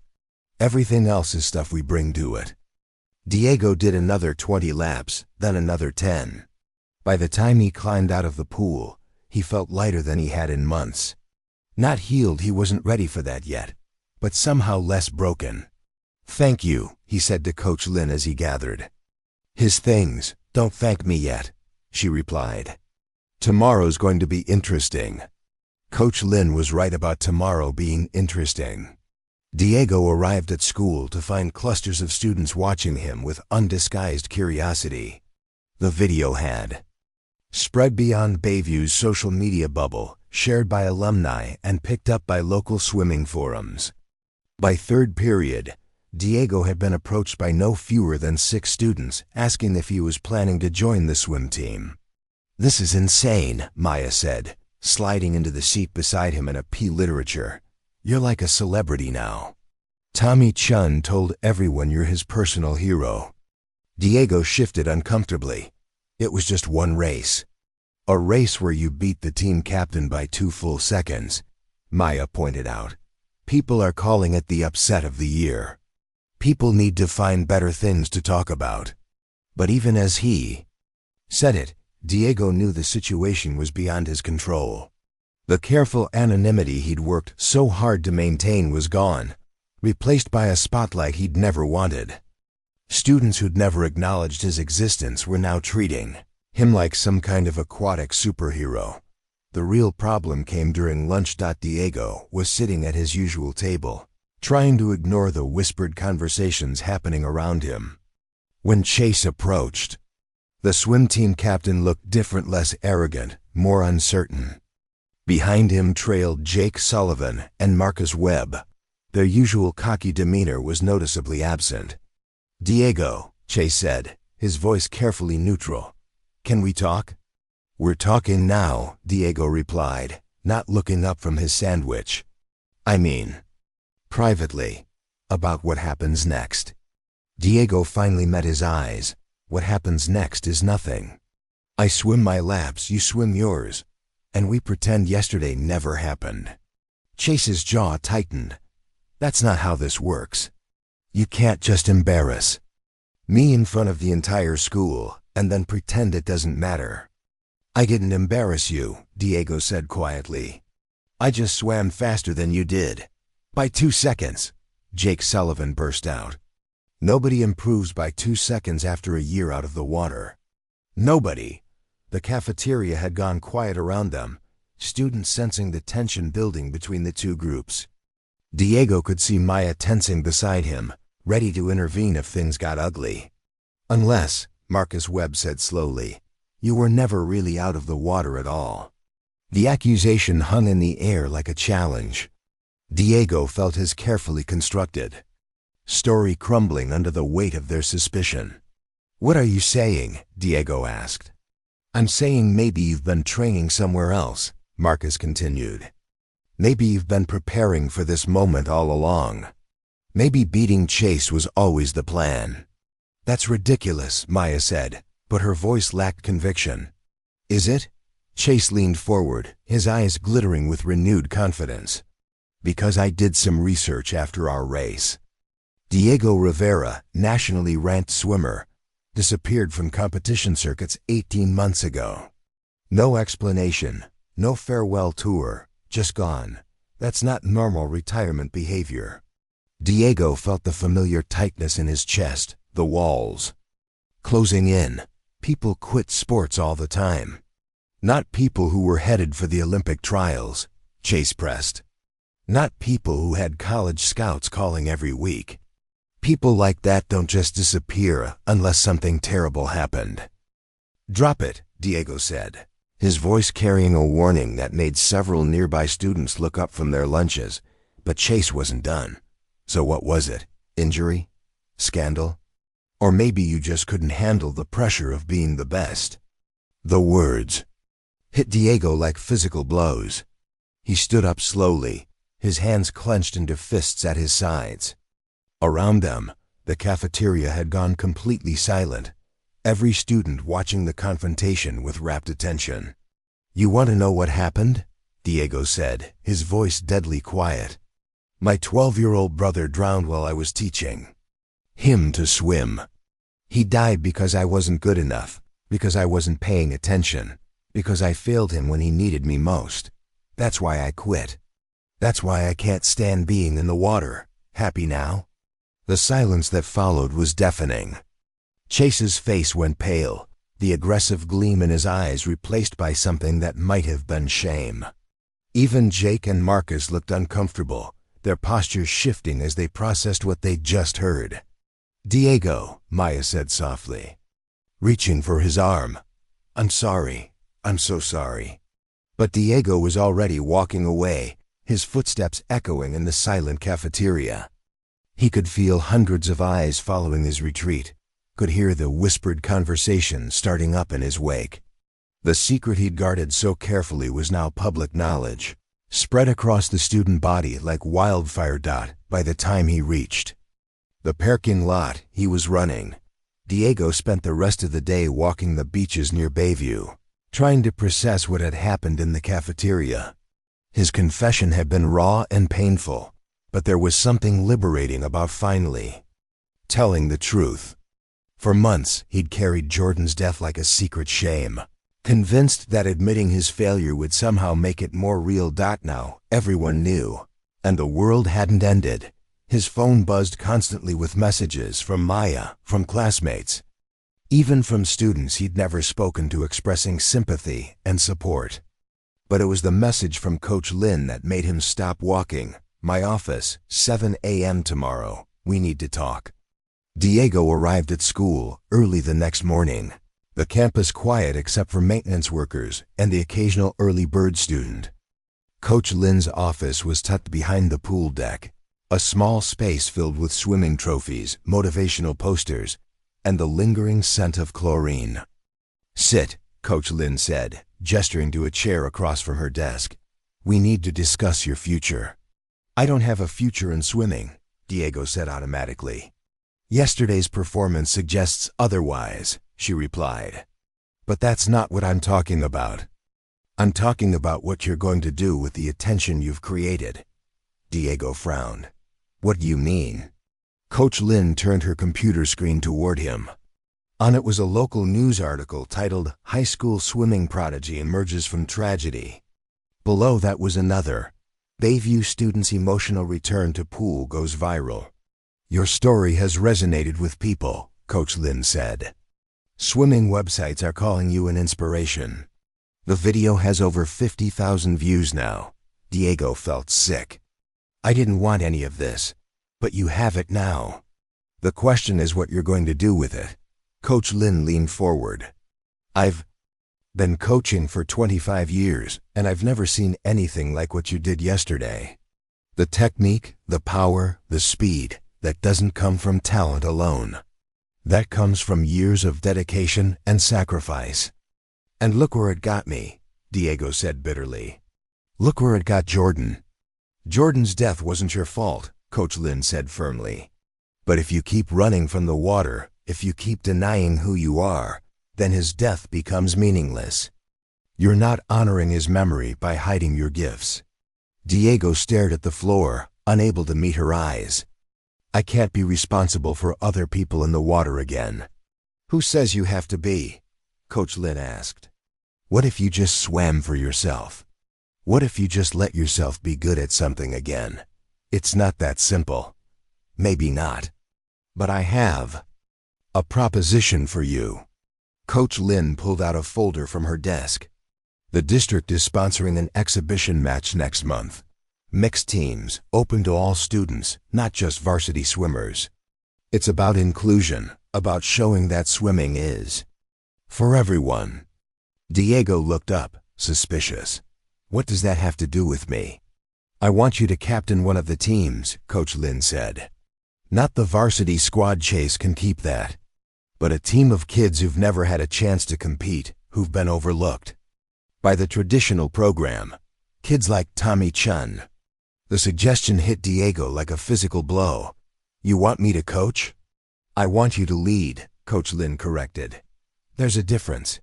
Everything else is stuff we bring to it." Diego did another 20 laps, then another 10. By the time he climbed out of the pool, he felt lighter than he had in months. Not healed, he wasn't ready for that yet, but somehow less broken. "Thank you," he said to Coach Lin as he gathered his things. "Don't thank me yet," she replied. "Tomorrow's going to be interesting." Coach Lin was right about tomorrow being interesting. Diego arrived at school to find clusters of students watching him with undisguised curiosity. The video had spread beyond Bayview's social media bubble, shared by alumni and picked up by local swimming forums. By third period, Diego had been approached by no fewer than 6 students asking if he was planning to join the swim team. "This is insane," Maya said, sliding into the seat beside him in a P literature. "You're like a celebrity now." Tommy Chun told everyone you're his personal hero. Diego shifted uncomfortably. It was just one race. "A race where you beat the team captain by 2 full seconds, Maya pointed out. "People are calling it the upset of the year. People need to find better things to talk about." But even as he said it, Diego knew the situation was beyond his control. The careful anonymity he'd worked so hard to maintain was gone, replaced by a spotlight he'd never wanted. Students who'd never acknowledged his existence were now treating him like some kind of aquatic superhero. The real problem came during lunch. Diego was sitting at his usual table, trying to ignore the whispered conversations happening around him. When Chase approached, the swim team captain looked different, less arrogant, more uncertain. Behind him trailed Jake Sullivan and Marcus Webb. Their usual cocky demeanor was noticeably absent. "Diego," Chase said, his voice carefully neutral. "Can we talk?" "We're talking now," Diego replied, not looking up from his sandwich. "I mean, privately, about what happens next." Diego finally met his eyes. What happens next is nothing. I swim my laps, you swim yours, and we pretend yesterday never happened. Chase's jaw tightened. That's not how this works. You can't just embarrass me in front of the entire school and then pretend it doesn't matter. I didn't embarrass you, Diego said quietly. I just swam faster than you did. By 2 seconds, Jake Sullivan burst out. Nobody improves by 2 seconds after a year out of the water. Nobody. The cafeteria had gone quiet around them, students sensing the tension building between the two groups. Diego could see Maya tensing beside him, ready to intervene if things got ugly. Unless, Marcus Webb said slowly, you were never really out of the water at all. The accusation hung in the air like a challenge. Diego felt his carefully constructed story crumbling under the weight of their suspicion. What are you saying? Diego asked. I'm saying maybe you've been training somewhere else, Marcus continued. Maybe you've been preparing for this moment all along. Maybe beating Chase was always the plan. That's ridiculous, Maya said, but her voice lacked conviction. Is it? Chase leaned forward, his eyes glittering with renewed confidence. Because I did some research after our race. Diego Rivera, nationally ranked swimmer, disappeared from competition circuits 18 months ago. No explanation, no farewell tour, just gone. That's not normal retirement behavior. Diego felt the familiar tightness in his chest, the walls closing in. People quit sports all the time. Not people who were headed for the Olympic trials, Chase pressed. Not people who had college scouts calling every week. People like that don't just disappear unless something terrible happened. Drop it, Diego said, his voice carrying a warning that made several nearby students look up from their lunches. But Chase wasn't done. So what was it? Injury? Scandal? Or maybe you just couldn't handle the pressure of being the best. The words hit Diego like physical blows. He stood up slowly, his hands clenched into fists at his sides. Around them, the cafeteria had gone completely silent, every student watching the confrontation with rapt attention. You want to know what happened? Diego said, his voice deadly quiet. My 12-year-old brother drowned while I was teaching him to swim. He died because I wasn't good enough, because I wasn't paying attention, because I failed him when he needed me most. That's why I quit. That's why I can't stand being in the water. Happy now? The silence that followed was deafening. Chase's face went pale, the aggressive gleam in his eyes replaced by something that might have been shame. Even Jake and Marcus looked uncomfortable, their postures shifting as they processed what they'd just heard. Diego, Maya said softly, reaching for his arm. I'm sorry. I'm so sorry. But Diego was already walking away, his footsteps echoing in the silent cafeteria. He could feel hundreds of eyes following his retreat, could hear the whispered conversation starting up in his wake. The secret he'd guarded so carefully was now public knowledge, spread across the student body like wildfire by the time he reached the parking lot he was running. Diego spent the rest of the day walking the beaches near Bayview, trying to process what had happened in the cafeteria. His confession had been raw and painful, but there was something liberating about finally telling the truth. For months, he'd carried Jordan's death like a secret shame, convinced that admitting his failure would somehow make it more real. Now, everyone knew, and the world hadn't ended. His phone buzzed constantly with messages from Maya, from classmates, even from students he'd never spoken to expressing sympathy and support. But it was the message from Coach Lynn that made him stop walking. My office, 7 a.m. tomorrow. We need to talk. Diego arrived at school early the next morning, the campus quiet except for maintenance workers and the occasional early bird student. Coach Lynn's office was tucked behind the pool deck, a small space filled with swimming trophies, motivational posters, and the lingering scent of chlorine. Sit, Coach Lynn said, gesturing to a chair across from her desk. We need to discuss your future. I don't have a future in swimming, Diego said automatically. Yesterday's performance suggests otherwise, she replied. But that's not what I'm talking about. I'm talking about what you're going to do with the attention you've created. Diego frowned. What do you mean? Coach Lynn turned her computer screen toward him. On it was a local news article titled, "High School Swimming Prodigy Emerges from Tragedy." Below that was another, "Bayview Student's Emotional Return to Pool Goes Viral." Your story has resonated with people, Coach Lynn said. Swimming websites are calling you an inspiration. The video has over 50,000 views now. Diego felt sick. I didn't want any of this, but you have it now. The question is what you're going to do with it. Coach Lynn leaned forward. I've been coaching for 25 years, and I've never seen anything like what you did yesterday. The technique, the power, the speed, that doesn't come from talent alone. That comes from years of dedication and sacrifice. And look where it got me, Diego said bitterly. Look where it got Jordan. Jordan's death wasn't your fault, Coach Lynn said firmly. But if you keep running from the water, if you keep denying who you are, then his death becomes meaningless. You're not honoring his memory by hiding your gifts. Diego stared at the floor, unable to meet her eyes. I can't be responsible for other people in the water again. Who says you have to be? Coach Lynn asked. What if you just swam for yourself? What if you just let yourself be good at something again? It's not that simple. Maybe not. But I have a proposition for you. Coach Lynn pulled out a folder from her desk. The district is sponsoring an exhibition match next month. Mixed teams, open to all students, not just varsity swimmers. It's about inclusion, about showing that swimming is for everyone. Diego looked up, suspicious. What does that have to do with me? I want you to captain one of the teams, Coach Lynn said. Not the varsity squad. Chase can keep that. But a team of kids who've never had a chance to compete, who've been overlooked by the traditional program. Kids like Tommy Chun. The suggestion hit Diego like a physical blow. You want me to coach? I want you to lead, Coach Lynn corrected. There's a difference.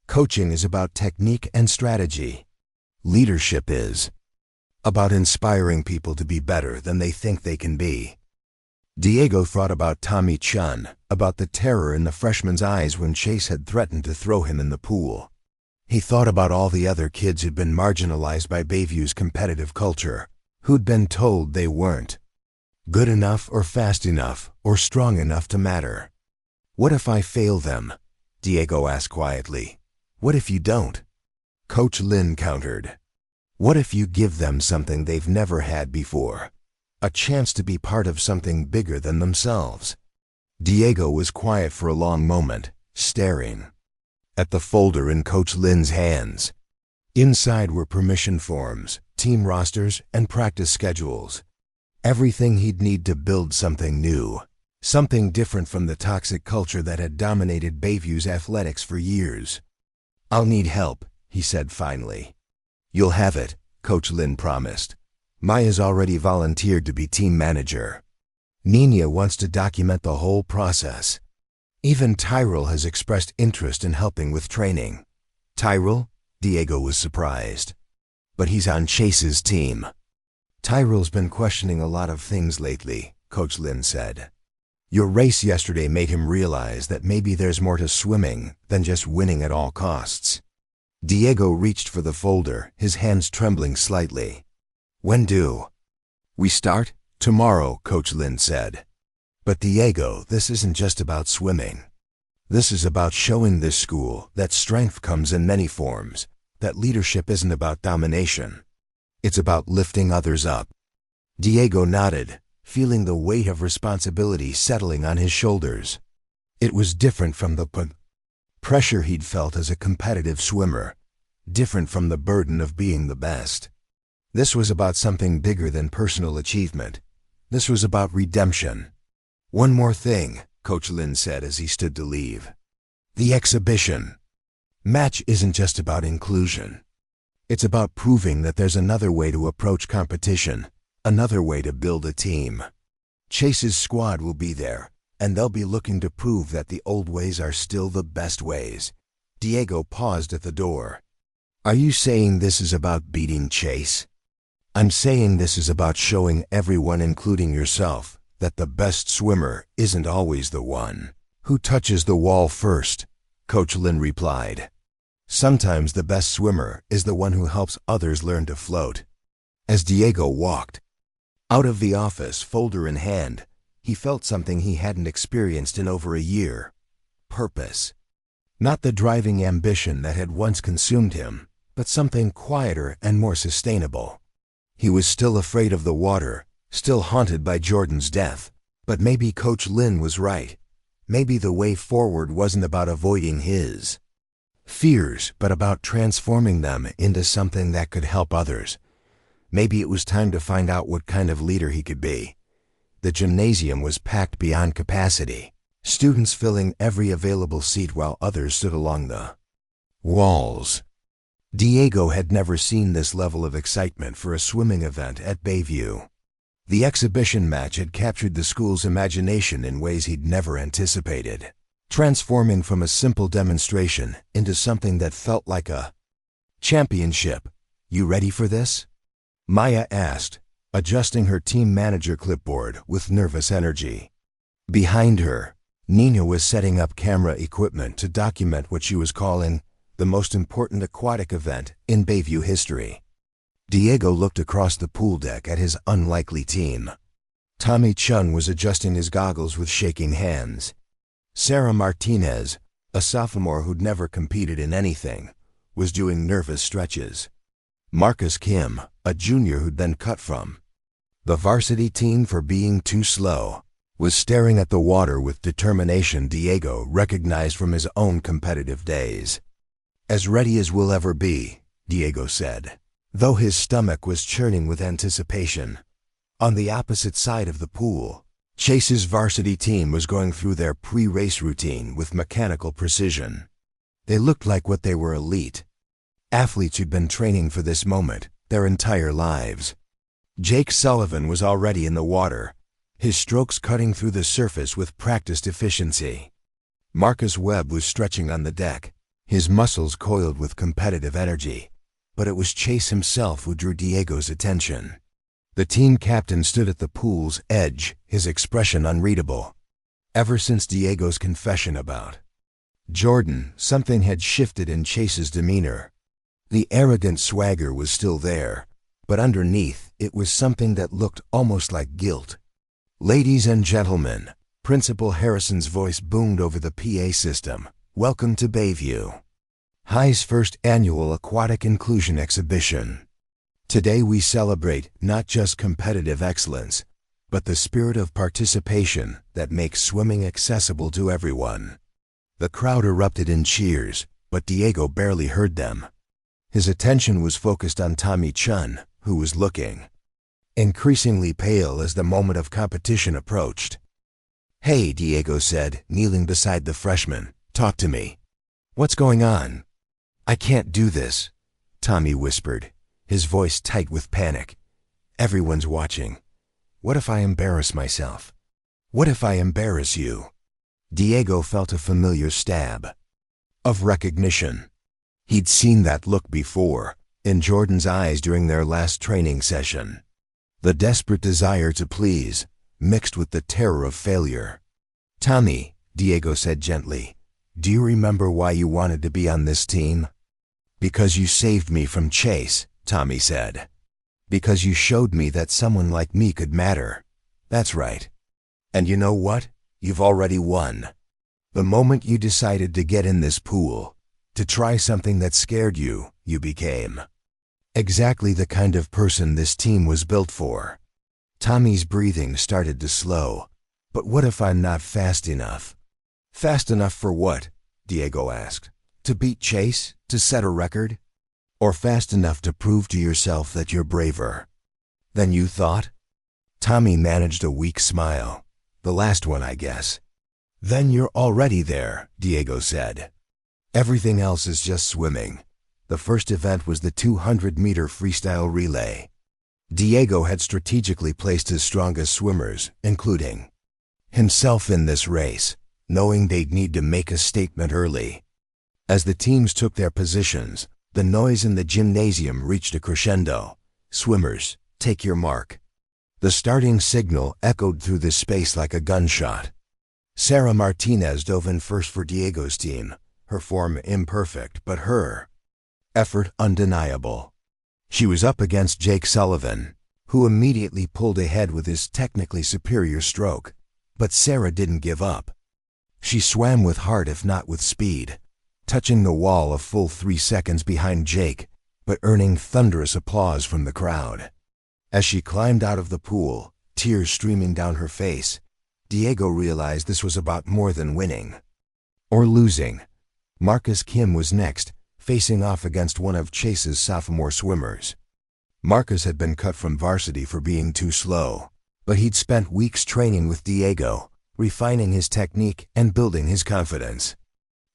Coaching is about technique and strategy. Leadership is about inspiring people to be better than they think they can be. Diego thought about Tommy Chun, about the terror in the freshman's eyes when Chase had threatened to throw him in the pool. He thought about all the other kids who'd been marginalized by Bayview's competitive culture, who'd been told they weren't good enough or fast enough or strong enough to matter. What if I fail them? Diego asked quietly. What if you don't? Coach Lynn countered. What if you give them something they've never had before? A chance to be part of something bigger than themselves. Diego was quiet for a long moment, staring at the folder in Coach Lynn's hands. Inside were permission forms, team rosters, and practice schedules. Everything he'd need to build something new, something different from the toxic culture that had dominated Bayview's athletics for years. I'll need help, he said finally. You'll have it, Coach Lynn promised. Maya's already volunteered to be team manager. Nina wants to document the whole process. Even Tyrell has expressed interest in helping with training. Tyrell? Diego was surprised. But he's on Chase's team. Tyrell's been questioning a lot of things lately, Coach Lynn said. Your race yesterday made him realize that maybe there's more to swimming than just winning at all costs. Diego reached for the folder, his hands trembling slightly. When do we start? Tomorrow, Coach Lynn said. But Diego, this isn't just about swimming. This is about showing this school that strength comes in many forms, that leadership isn't about domination. It's about lifting others up. Diego nodded, feeling the weight of responsibility settling on his shoulders. It was different from the pressure he'd felt as a competitive swimmer, different from the burden of being the best. This was about something bigger than personal achievement. This was about redemption. One more thing, Coach Lynn said as he stood to leave. The exhibition match isn't just about inclusion. It's about proving that there's another way to approach competition, another way to build a team. Chase's squad will be there, and they'll be looking to prove that the old ways are still the best ways. Diego paused at the door. Are you saying this is about beating Chase? I'm saying this is about showing everyone, including yourself, that the best swimmer isn't always the one who touches the wall first, Coach Lin replied. Sometimes the best swimmer is the one who helps others learn to float. As Diego walked out of the office, folder in hand, he felt something he hadn't experienced in over a year. Purpose. Not the driving ambition that had once consumed him, but something quieter and more sustainable. He was still afraid of the water, still haunted by Jordan's death, but maybe Coach Lin was right. Maybe the way forward wasn't about avoiding his fears, but about transforming them into something that could help others. Maybe it was time to find out what kind of leader he could be. The gymnasium was packed beyond capacity, students filling every available seat while others stood along the walls. Diego had never seen this level of excitement for a swimming event at Bayview. The exhibition match had captured the school's imagination in ways he'd never anticipated, transforming from a simple demonstration into something that felt like a championship. You ready for this? Maya asked, adjusting her team manager clipboard with nervous energy. Behind her, Nina was setting up camera equipment to document what she was calling the most important aquatic event in Bayview history. Diego looked across the pool deck at his unlikely team. Tommy Chun was adjusting his goggles with shaking hands. Sarah Martinez, a sophomore who'd never competed in anything, was doing nervous stretches. Marcus Kim, a junior who'd been cut from the varsity team for being too slow, was staring at the water with determination Diego recognized from his own competitive days. As ready as we'll ever be, Diego said, though his stomach was churning with anticipation. On the opposite side of the pool, Chase's varsity team was going through their pre-race routine with mechanical precision. They looked like what they were: elite athletes who'd been training for this moment their entire lives. Jake Sullivan was already in the water, his strokes cutting through the surface with practiced efficiency. Marcus Webb was stretching on the deck, his muscles coiled with competitive energy, but it was Chase himself who drew Diego's attention. The team captain stood at the pool's edge, his expression unreadable. Ever since Diego's confession about Jordan, something had shifted in Chase's demeanor. The arrogant swagger was still there, but underneath it was something that looked almost like guilt. Ladies and gentlemen, Principal Harrison's voice boomed over the PA system. Welcome to Bayview High's first annual Aquatic Inclusion Exhibition. Today we celebrate not just competitive excellence, but the spirit of participation that makes swimming accessible to everyone. The crowd erupted in cheers, but Diego barely heard them. His attention was focused on Tommy Chun, who was looking increasingly pale as the moment of competition approached. Hey, Diego said, kneeling beside the freshman. Talk to me. What's going on? I can't do this, Tommy whispered, his voice tight with panic. Everyone's watching. What if I embarrass myself? What if I embarrass you? Diego felt a familiar stab of recognition. He'd seen that look before, in Jordan's eyes during their last training session. The desperate desire to please, mixed with the terror of failure. Tommy, Diego said gently, do you remember why you wanted to be on this team? Because you saved me from Chase, Tommy said. Because you showed me that someone like me could matter. That's right. And you know what? You've already won. The moment you decided to get in this pool, to try something that scared you, you became exactly the kind of person this team was built for. Tommy's breathing started to slow. But what if I'm not fast enough? Fast enough for what? Diego asked. To beat Chase? To set a record? Or fast enough to prove to yourself that you're braver than you thought? Tommy managed a weak smile. The last one, I guess. Then you're already there, Diego said. Everything else is just swimming. The first event was the 200-meter freestyle relay. Diego had strategically placed his strongest swimmers, including himself in this race, knowing they'd need to make a statement early. As the teams took their positions, the noise in the gymnasium reached a crescendo. Swimmers, take your mark. The starting signal echoed through the space like a gunshot. Sarah Martinez dove in first for Diego's team, her form imperfect but her effort undeniable. She was up against Jake Sullivan, who immediately pulled ahead with his technically superior stroke. But Sarah didn't give up. She swam with heart if not with speed, touching the wall a full 3 seconds behind Jake, but earning thunderous applause from the crowd. As she climbed out of the pool, tears streaming down her face, Diego realized this was about more than winning or losing. Marcus Kim was next, facing off against one of Chase's sophomore swimmers. Marcus had been cut from varsity for being too slow, but he'd spent weeks training with Diego, refining his technique and building his confidence.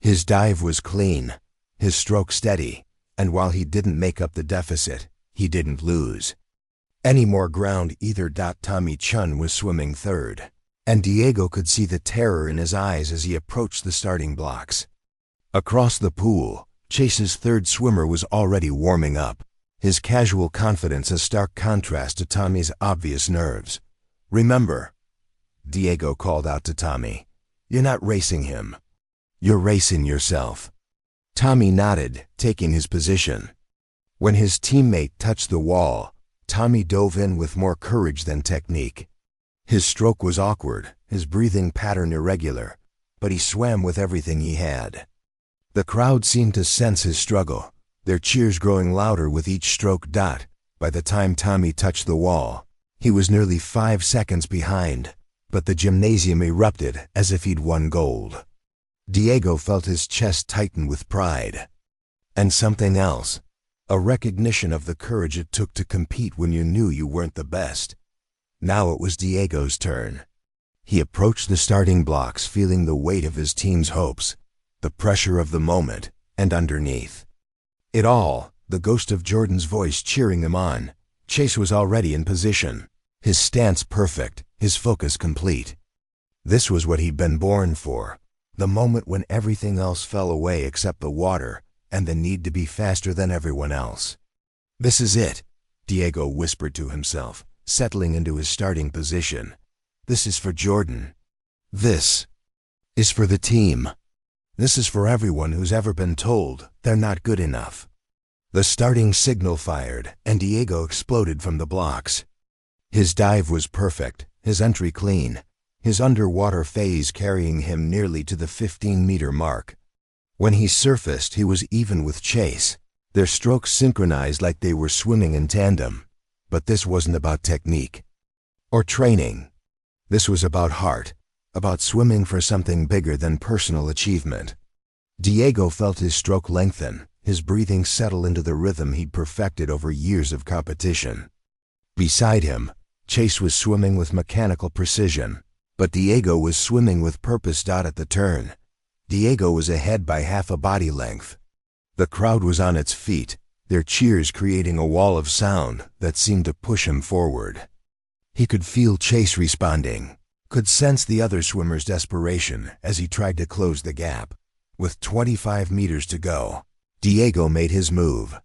His dive was clean, his stroke steady, and while he didn't make up the deficit, he didn't lose any more ground either. Tommy Chun was swimming third, and Diego could see the terror in his eyes as he approached the starting blocks. Across the pool, Chase's third swimmer was already warming up, his casual confidence a stark contrast to Tommy's obvious nerves. "Remember," Diego called out to Tommy, "you're not racing him. You're racing yourself." Tommy nodded, taking his position. When his teammate touched the wall, Tommy dove in with more courage than technique. His stroke was awkward, his breathing pattern irregular, but he swam with everything he had. The crowd seemed to sense his struggle, their cheers growing louder with each stroke. By the time Tommy touched the wall, he was nearly 5 seconds behind, but the gymnasium erupted as if he'd won gold. Diego felt his chest tighten with pride. And something else, a recognition of the courage it took to compete when you knew you weren't the best. Now it was Diego's turn. He approached the starting blocks feeling the weight of his team's hopes, the pressure of the moment, and underneath it all, the ghost of Jordan's voice cheering him on. Chase was already in position, his stance perfect, his focus complete. This was what he'd been born for, the moment when everything else fell away except the water and the need to be faster than everyone else. "This is it," Diego whispered to himself, settling into his starting position. "This is for Jordan. This is for the team. This is for everyone who's ever been told they're not good enough." The starting signal fired, and Diego exploded from the blocks. His dive was perfect, his entry clean, his underwater phase carrying him nearly to the 15-meter mark. When he surfaced, he was even with Chase, their strokes synchronized like they were swimming in tandem. But this wasn't about technique or training. This was about heart, about swimming for something bigger than personal achievement. Diego felt his stroke lengthen, his breathing settle into the rhythm he'd perfected over years of competition. Beside him, Chase was swimming with mechanical precision, but Diego was swimming with purpose. At the turn, Diego was ahead by half a body length. The crowd was on its feet, their cheers creating a wall of sound that seemed to push him forward. He could feel Chase responding, could sense the other swimmer's desperation as he tried to close the gap. With 25 meters to go, Diego made his move.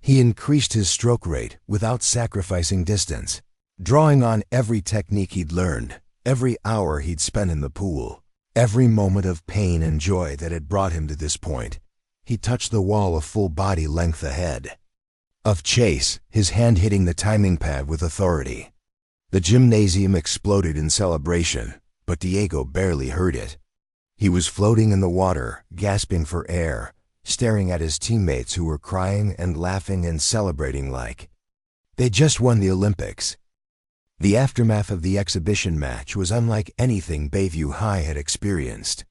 He increased his stroke rate without sacrificing distance, drawing on every technique he'd learned, every hour he'd spent in the pool, every moment of pain and joy that had brought him to this point. He touched the wall a full body length ahead of Chase, his hand hitting the timing pad with authority. The gymnasium exploded in celebration, but Diego barely heard it. He was floating in the water, gasping for air, staring at his teammates who were crying and laughing and celebrating like they just won the Olympics. The aftermath of the exhibition match was unlike anything Bayview High had experienced.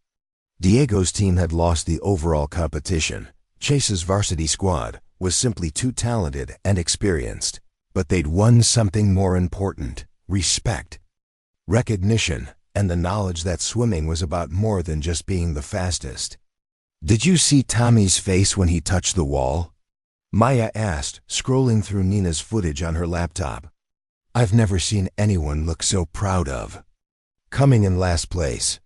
Diego's team had lost the overall competition. Chase's varsity squad was simply too talented and experienced. But they'd won something more important: respect, recognition, and the knowledge that swimming was about more than just being the fastest. "Did you see Tommy's face when he touched the wall?" Maya asked, scrolling through Nina's footage on her laptop. "I've never seen anyone look so proud of coming in last place.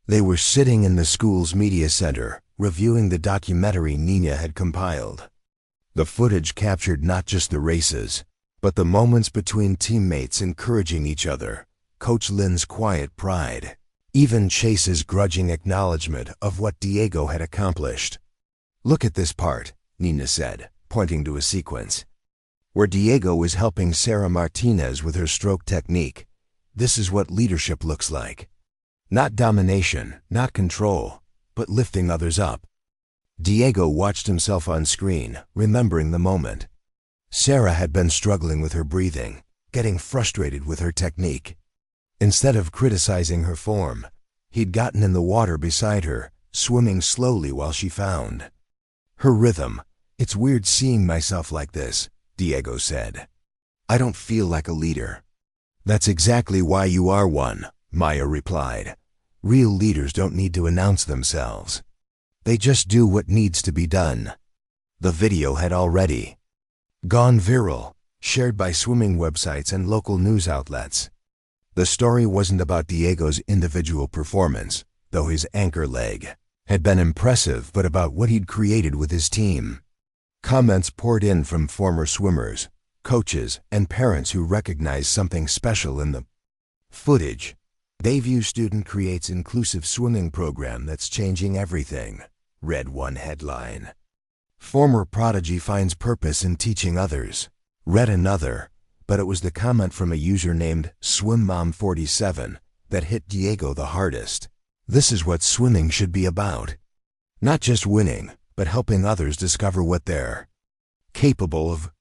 They were sitting in the school's media center, reviewing the documentary Nina had compiled. The footage captured not just the races, but the moments between teammates encouraging each other, Coach Lynn's quiet pride, even Chase's grudging acknowledgement of what Diego had accomplished. "Look at this part," Nina said, pointing to a sequence where Diego was helping Sarah Martinez with her stroke technique. "This is what leadership looks like. Not domination, not control, but lifting others up." Diego watched himself on screen, remembering the moment. Sarah had been struggling with her breathing, getting frustrated with her technique. Instead of criticizing her form, he'd gotten in the water beside her, swimming slowly while she found her rhythm. "It's weird seeing myself like this," Diego said. "I don't feel like a leader." "That's exactly why you are one," Maya replied. "Real leaders don't need to announce themselves. They just do what needs to be done." The video had already gone viral, shared by swimming websites and local news outlets. The story wasn't about Diego's individual performance, though his anchor leg had been impressive, but about what he'd created with his team. Comments poured in from former swimmers, coaches, and parents who recognized something special in the footage. "Bayview student creates inclusive swimming program that's changing everything," read one headline. "Former prodigy finds purpose in teaching others," read another, but it was the comment from a user named SwimMom47 that hit Diego the hardest. "This is what swimming should be about. Not just winning, but helping others discover what they're capable of.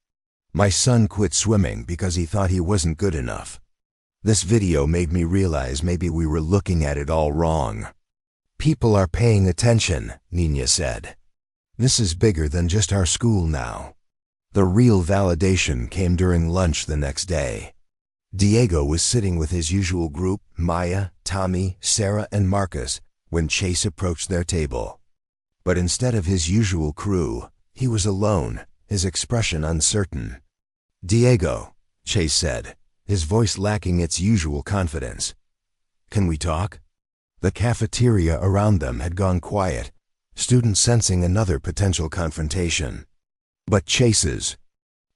My son quit swimming because he thought he wasn't good enough. This video made me realize maybe we were looking at it all wrong. People are paying attention," Nina said. "This is bigger than just our school now." The real validation came during lunch the next day. Diego was sitting with his usual group, Maya, Tommy, Sarah, and Marcus, when Chase approached their table. But instead of his usual crew, he was alone, his expression uncertain. "Diego," Chase said, his voice lacking its usual confidence. "Can we talk?" The cafeteria around them had gone quiet, students sensing another potential confrontation. But Chase's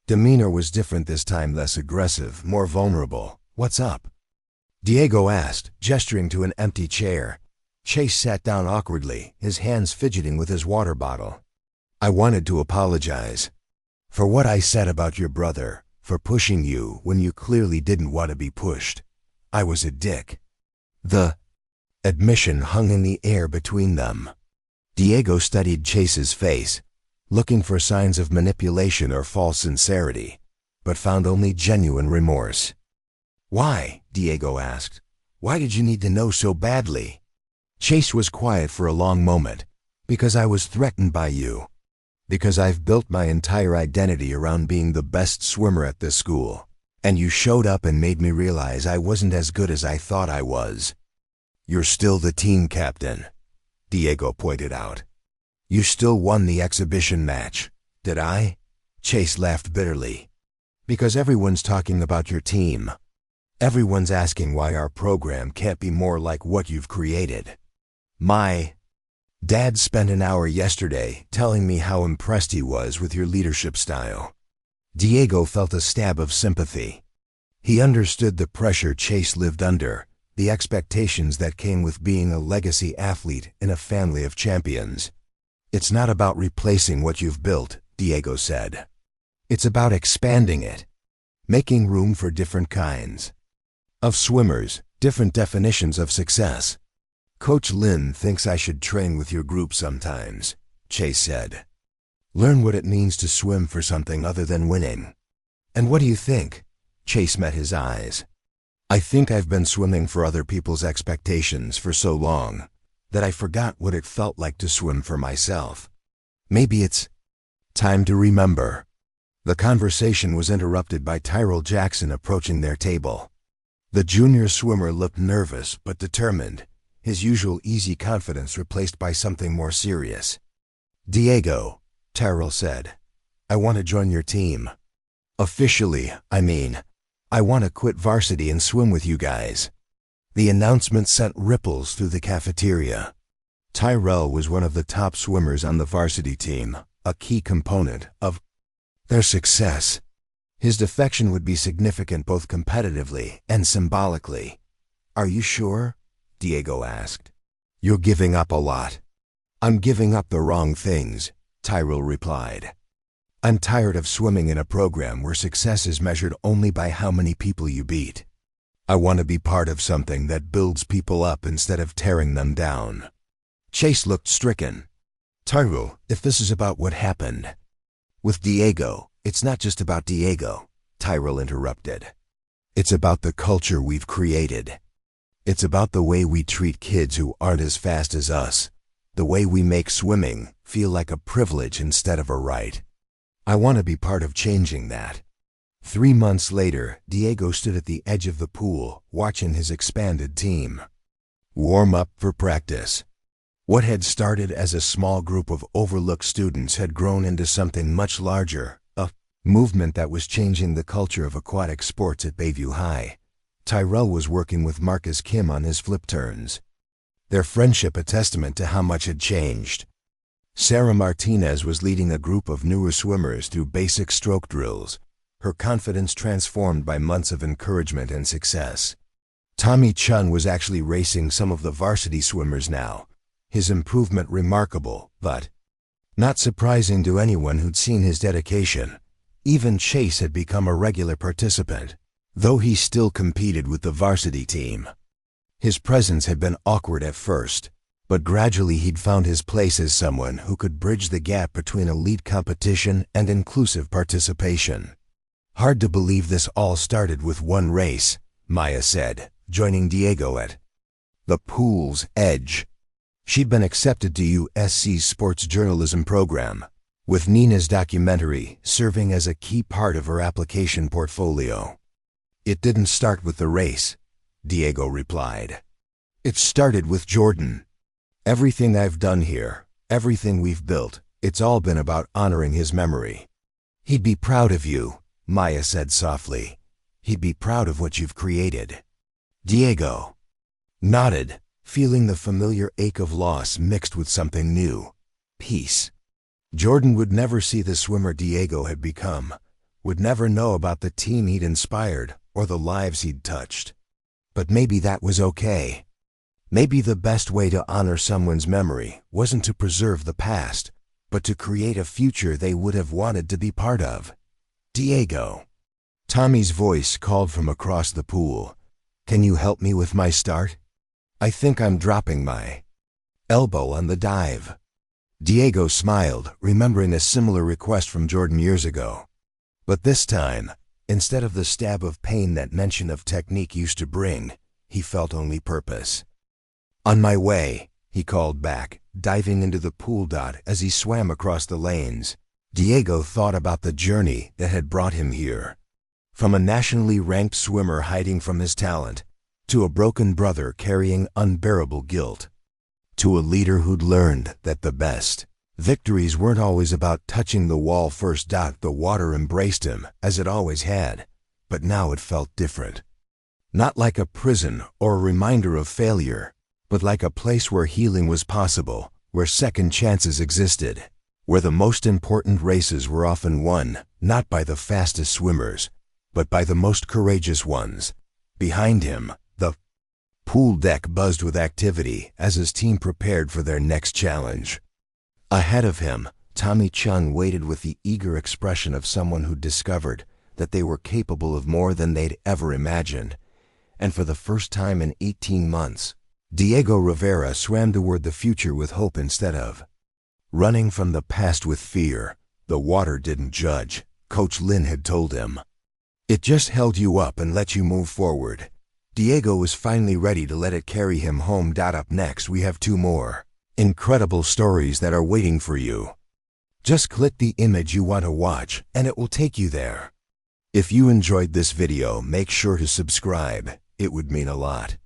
demeanor was different this time, less aggressive, more vulnerable. "What's up?" Diego asked, gesturing to an empty chair. Chase sat down awkwardly, his hands fidgeting with his water bottle. "I wanted to apologize for what I said about your brother, for pushing you when you clearly didn't want to be pushed. I was a dick." The admission hung in the air between them. Diego studied Chase's face, looking for signs of manipulation or false sincerity, but found only genuine remorse. "Why?" Diego asked. "Why did you need to know so badly?" Chase was quiet for a long moment. "Because I was threatened by you. Because I've built my entire identity around being the best swimmer at this school, and you showed up and made me realize I wasn't as good as I thought I was." "You're still the team captain," Diego pointed out. "You still won the exhibition match." "Did I?" Chase laughed bitterly. "Because everyone's talking about your team. Everyone's asking why our program can't be more like what you've created. My dad spent an hour yesterday telling me how impressed he was with your leadership style." Diego felt a stab of sympathy. He understood the pressure Chase lived under, the expectations that came with being a legacy athlete in a family of champions. "It's not about replacing what you've built," Diego said. "It's about expanding it, making room for different kinds of swimmers, different definitions of success." "Coach Lynn thinks I should train with your group sometimes," Chase said. "Learn what it means to swim for something other than winning." "And what do you think?" Chase met his eyes. "I think I've been swimming for other people's expectations for so long that I forgot what it felt like to swim for myself. Maybe it's time to remember." The conversation was interrupted by Tyrell Jackson approaching their table. The junior swimmer looked nervous but determined, his usual easy confidence replaced by something more serious. "Diego," Tyrell said, "I want to join your team. Officially, I mean. I want to quit varsity and swim with you guys." The announcement sent ripples through the cafeteria. Tyrell was one of the top swimmers on the varsity team, a key component of their success. His defection would be significant both competitively and symbolically. "Are you sure?" Diego asked. "You're giving up a lot." "I'm giving up the wrong things," Tyrell replied. "I'm tired of swimming in a program where success is measured only by how many people you beat. I want to be part of something that builds people up instead of tearing them down." Chase looked stricken. "Tyrell, if this is about what happened with Diego, it's not just about Diego," Tyrell interrupted. "It's about the culture we've created. It's about the way we treat kids who aren't as fast as us, the way we make swimming feel like a privilege instead of a right. I want to be part of changing that." 3 months later, Diego stood at the edge of the pool, watching his expanded team warm up for practice. What had started as a small group of overlooked students had grown into something much larger, a movement that was changing the culture of aquatic sports at Bayview High. Tyrell was working with Marcus Kim on his flip turns, their friendship a testament to how much had changed. Sarah Martinez was leading a group of newer swimmers through basic stroke drills, her confidence transformed by months of encouragement and success. Tommy Chun was actually racing some of the varsity swimmers now, his improvement remarkable, but not surprising to anyone who'd seen his dedication. Even Chase had become a regular participant, though he still competed with the varsity team. His presence had been awkward at first, but gradually he'd found his place as someone who could bridge the gap between elite competition and inclusive participation. "Hard to believe this all started with one race," Maya said, joining Diego at the pool's edge. She'd been accepted to USC's sports journalism program, with Nina's documentary serving as a key part of her application portfolio. "It didn't start with the race," Diego replied. "It started with Jordan. Everything I've done here, everything we've built, it's all been about honoring his memory. He'd be proud of you," Maya said softly. "He'd be proud of what you've created." Diego nodded, feeling the familiar ache of loss mixed with something new, peace. Jordan would never see the swimmer Diego had become, would never know about the team he'd inspired or the lives he'd touched. But maybe that was okay. Maybe the best way to honor someone's memory wasn't to preserve the past, but to create a future they would have wanted to be part of. "Diego." Tommy's voice called from across the pool. "Can you help me with my start? I think I'm dropping my elbow on the dive." Diego smiled, remembering a similar request from Jordan years ago. But this time, instead of the stab of pain that mention of technique used to bring, he felt only purpose. "On my way," he called back, diving into the pool dot as he swam across the lanes. Diego thought about the journey that had brought him here. From a nationally ranked swimmer hiding from his talent, to a broken brother carrying unbearable guilt, to a leader who'd learned that the best victories weren't always about touching the wall first. The water embraced him, as it always had, but now it felt different. Not like a prison or a reminder of failure, but like a place where healing was possible, where second chances existed, where the most important races were often won, not by the fastest swimmers, but by the most courageous ones. Behind him, the pool deck buzzed with activity as his team prepared for their next challenge. Ahead of him, Tommy Chun waited with the eager expression of someone who'd discovered that they were capable of more than they'd ever imagined. And for the first time in 18 months, Diego Rivera swam toward the future with hope instead of running from the past with fear. The water didn't judge, Coach Lynn had told him. It just held you up and let you move forward. Diego was finally ready to let it carry him home. Up next, we have 2 more incredible stories that are waiting for you. Just click the image you want to watch and it will take you there. If you enjoyed this video, make sure to subscribe. It would mean a lot.